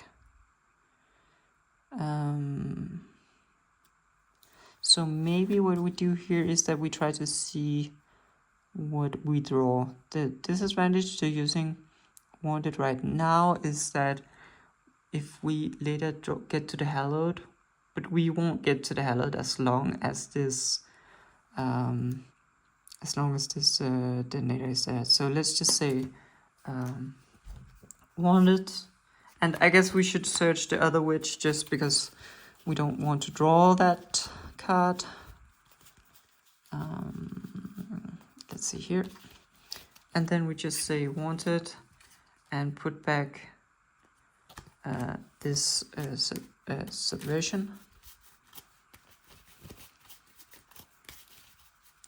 Speaker 1: So maybe what we do here is that we try to see what we draw. The disadvantage to using Wanted right now is that if we later get to the Hallowed, but we won't get to the Hallowed as long as this Detonator is there. So let's just say Wanted, and I guess we should search the other witch just because we don't want to draw that card. Let's see here, and then we just say Wanted and put back this Subversion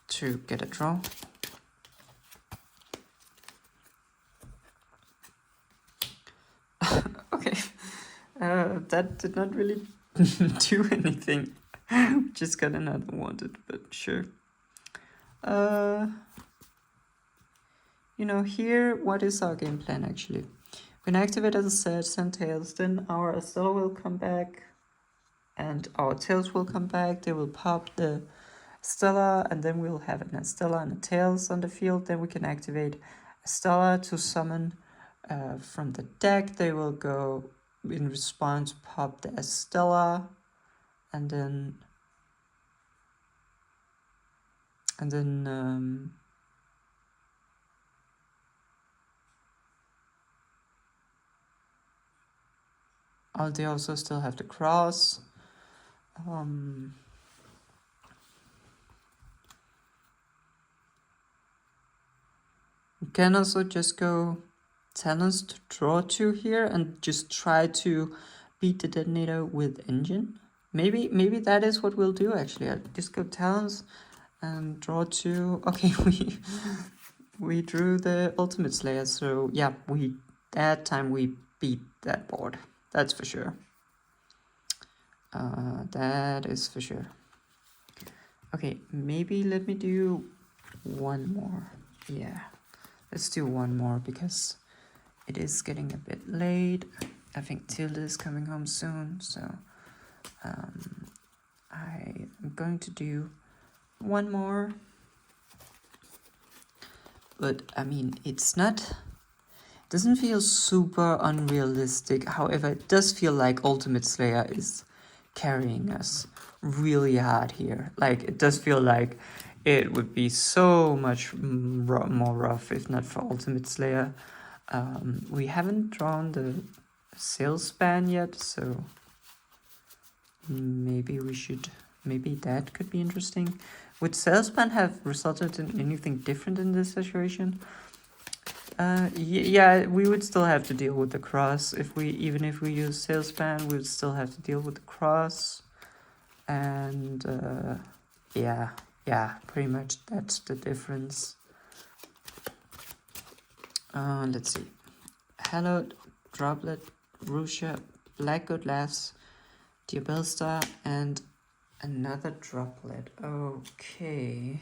Speaker 1: to get a draw. Okay, that did not really do anything. Just got another Wanted, but sure. You know, here, what is our game plan actually? When I activate as a set, send Tails, then our Estella will come back, and our Tails will come back. They will pop the Stella, and then we'll have an Estella and a Tails on the field. Then we can activate Estella to summon from the deck. They will go in response, pop the Estella, and then they also still have the Cross. We can also just go Talents to draw 2 here and just try to beat the Detonator with Engine. Maybe that is what we'll do actually. I'll just go Talents and draw 2. Okay, we drew the Ultimate Slayer, so yeah, that time we beat that board. That's for sure. That is for sure. Okay, maybe let me do one more. Yeah, let's do one more because it is getting a bit late. I think Tilda is coming home soon, so I am going to do one more. But I mean, doesn't feel super unrealistic. However, it does feel like Ultimate Slayer is carrying us really hard here. Like, it does feel like it would be so much more rough if not for Ultimate Slayer. We haven't drawn the sales span yet, so maybe that could be interesting. Would sales span have resulted in anything different in this situation? Yeah, we would still have to deal with the cross. Even if we use sales span, we would still have to deal with the cross. And yeah, pretty much that's the difference. Let's see. Hallowed, Droplet, Rusha, Blackwood Laughs, Diabellstar, and another Droplet. Okay.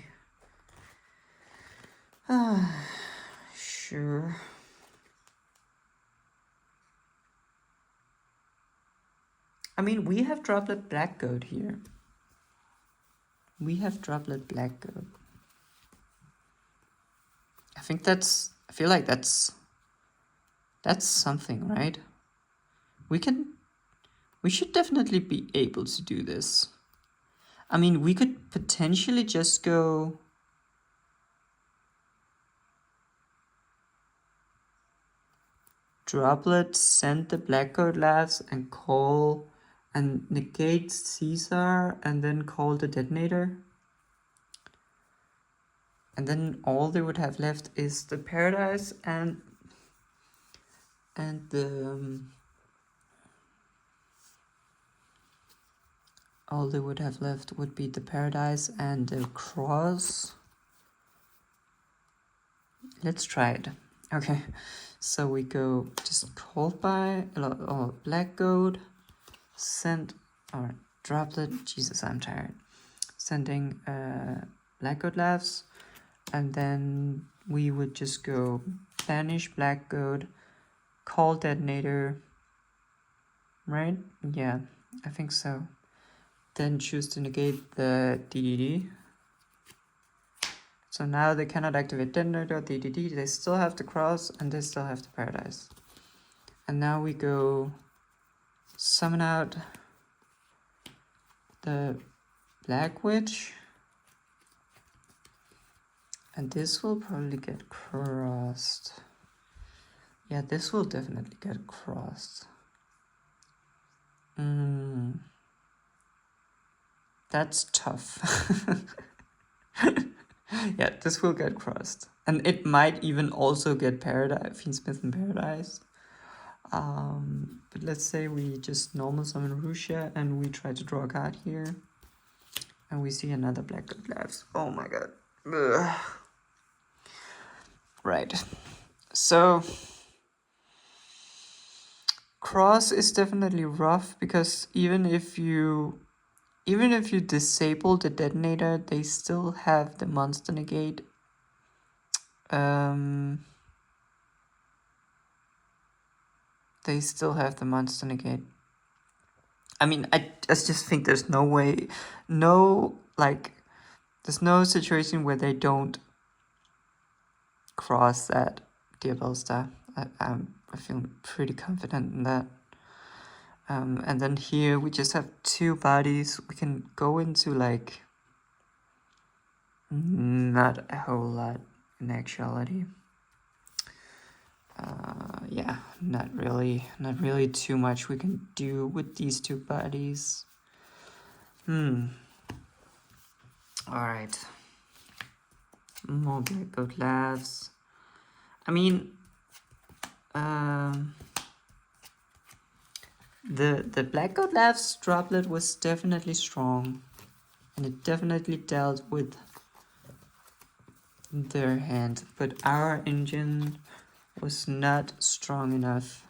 Speaker 1: Sure. I mean, we have Droplet Black Goat here. I feel like that's something, right? We should definitely be able to do this. I mean, we could potentially just go Droplet, send the Black Goat Laughs, and call and negate Caesar, and then call the detonator. And then all they would have left is the Paradise and the all they would have left would be the Paradise and the Cross. Let's try it. Okay, so we go just called by Black Goat, send or Droplet. Jesus, I'm tired. Sending Black Goat Laughs, and then we would just go banish Black Goat, call detonator. Right? Yeah, I think so. Then choose to negate the DDD. So now they cannot activate detonator or DDD. They still have the cross and they still have the Paradise. And now we go summon out the Black Witch. And this will probably get crossed. Yeah, this will definitely get crossed. That's tough. Yeah, this will get crossed. And it might even also get Paradise, Fiendsmith in Paradise. But let's say we just normal summon Rusha and we try to draw a card here. And we see another Black Goat Laughs. Oh my god. Ugh. Right. So cross is definitely rough because even if you disable the detonator, they still have the monster negate. They still have the monster negate. I mean, I just think there's no way, there's no situation where they don't cross that Diabellstar. I feel pretty confident in that. And then here we just have two bodies. We can go into like not a whole lot in actuality. Yeah, not really too much we can do with these two bodies. Alright. More Black Goat Laughs. I mean, the Black Goat Laughs droplet was definitely strong, and it definitely dealt with their hand, but our engine was not strong enough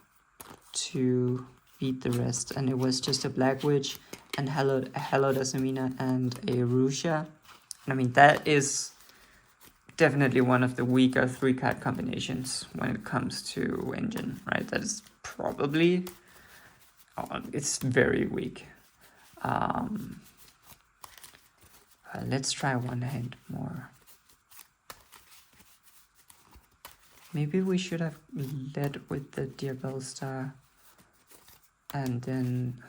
Speaker 1: to beat the rest, and it was just a Black Witch and Hello Dasamina and a Rusha. I mean, that is definitely one of the weaker 3-card combinations when it comes to engine, right? That is probably, it's very weak. Let's try one hand more. Maybe we should have led with the Diabell Star, and then,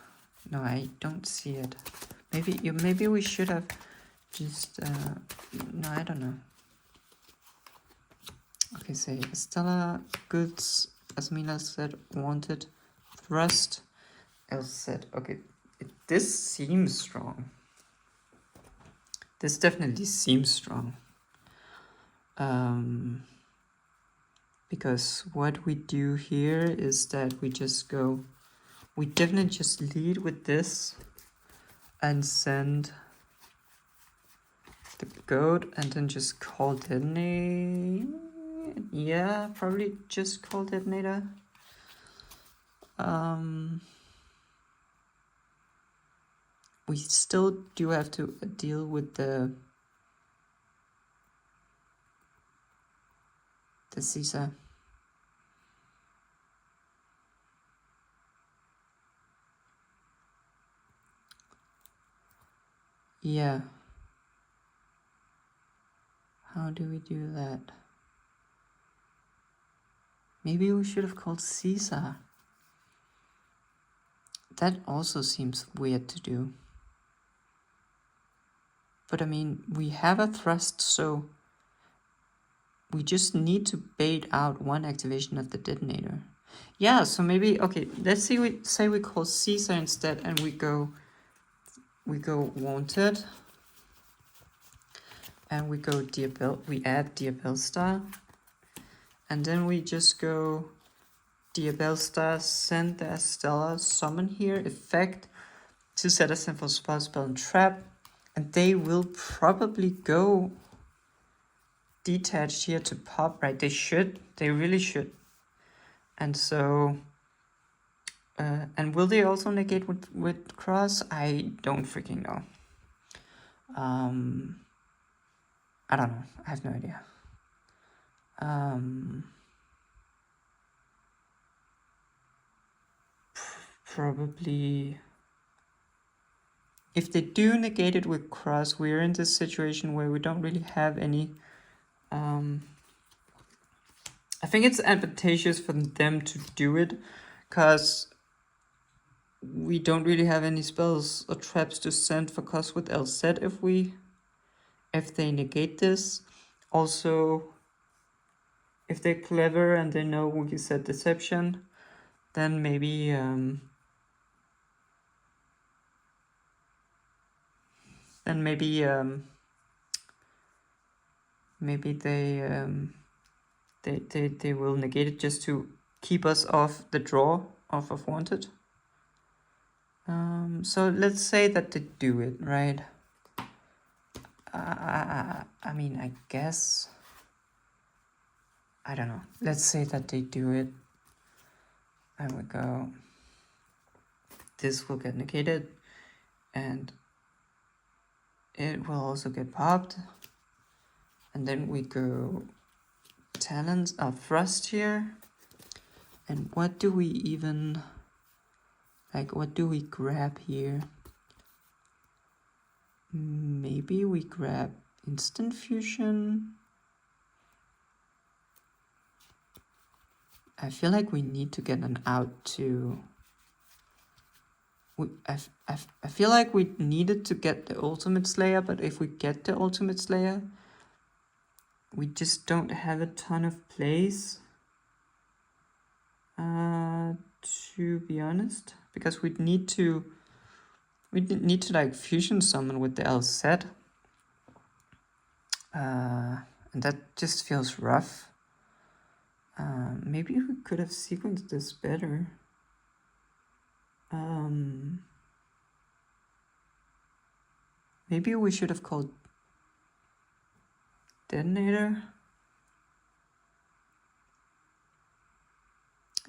Speaker 1: no, I don't see it. Maybe we should have just, no, I don't know. Okay, say Stella, goods, as Mila said, wanted, thrust, else said, okay, this seems strong. This definitely seems strong. Because what we do here is that we just go, we definitely just lead with this and send the goat and then just call detonate. Yeah, probably just call detonator. We still do have to deal with the Caesar. Yeah. How do we do that? Maybe we should have called Caesar. That also seems weird to do. But I mean, we have a thrust, so we just need to bait out one activation of the detonator. Yeah, so maybe, okay, let's see, we say we call Caesar instead and we go wanted. And we go Diabell, we add Diabell Star. And then we just go Diabell Star, send the Estella, summon here, effect, to set a simple spell, and trap. And they will probably go detached here to pop, right? They should, they really should. And so, and will they also negate with cross? I don't freaking know. I don't know, I have no idea. Probably, if they do negate it with cross, we're in this situation where we don't really have any. I think it's advantageous for them to do it, because we don't really have any spells or traps to send for cost with LZ if they negate this. Also, if they're clever and they know we can set deception, then maybe maybe they will negate it just to keep us off the draw of wanted. So let's say that they do it, right? I mean, I guess, I don't know. Let's say that they do it. There we go. This will get negated, and it will also get popped. And then we go talents, thrust here. And what do we even, like, what do we grab here? Maybe we grab instant fusion. I feel like we need to get an out to. I feel like we needed to get the Ultimate Slayer, but if we get the Ultimate Slayer, we just don't have a ton of plays. To be honest, because we need to like fusion summon with the LZ. And that just feels rough. Maybe we could have sequenced this better. Maybe we should have called detonator.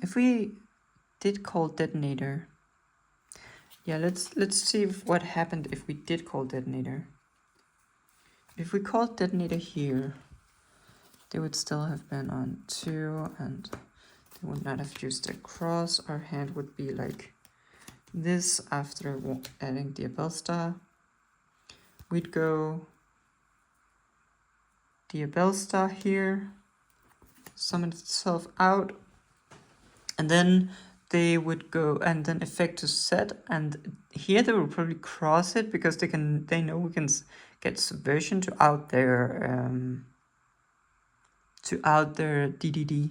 Speaker 1: If we did call detonator, yeah, let's see what happened if we did call detonator. if we called detonator here, they would still have been on 2 and they would not have used their cross. Our hand would be like this after adding the Abel star. We'd go the Abel star here, summon itself out, and then they would go and then effect to set, and here they will probably cross it because they know we can get subversion to out their DDD.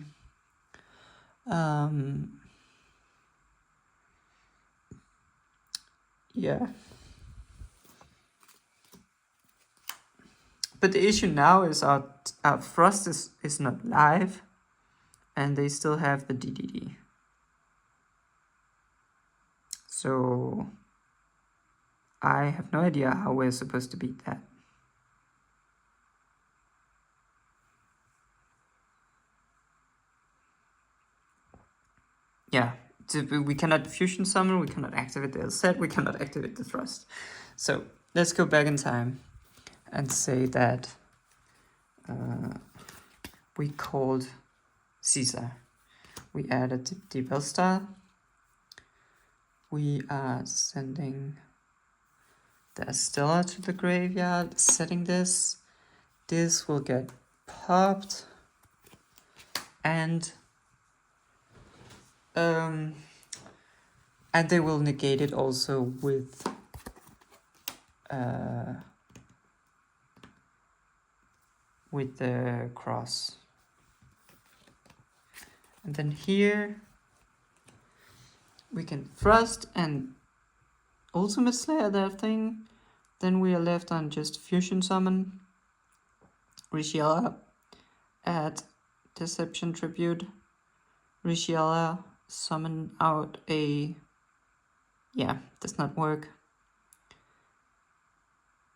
Speaker 1: Yeah. But the issue now is our thrust is not live, and they still have the DDD. So I have no idea how we're supposed to beat that. Yeah, we cannot fusion summon, we cannot activate the set, we cannot activate the thrust. So let's go back in time and say that we called Caesar. We added the Bell Star. We are sending the Estella to the graveyard, setting this. This will get popped. And they will negate it also with the cross. And then here we can thrust and ultimate slayer that thing. Then we are left on just fusion summon, Ryzeal, add deception tribute, Ryzeal, summon out a, yeah, does not work.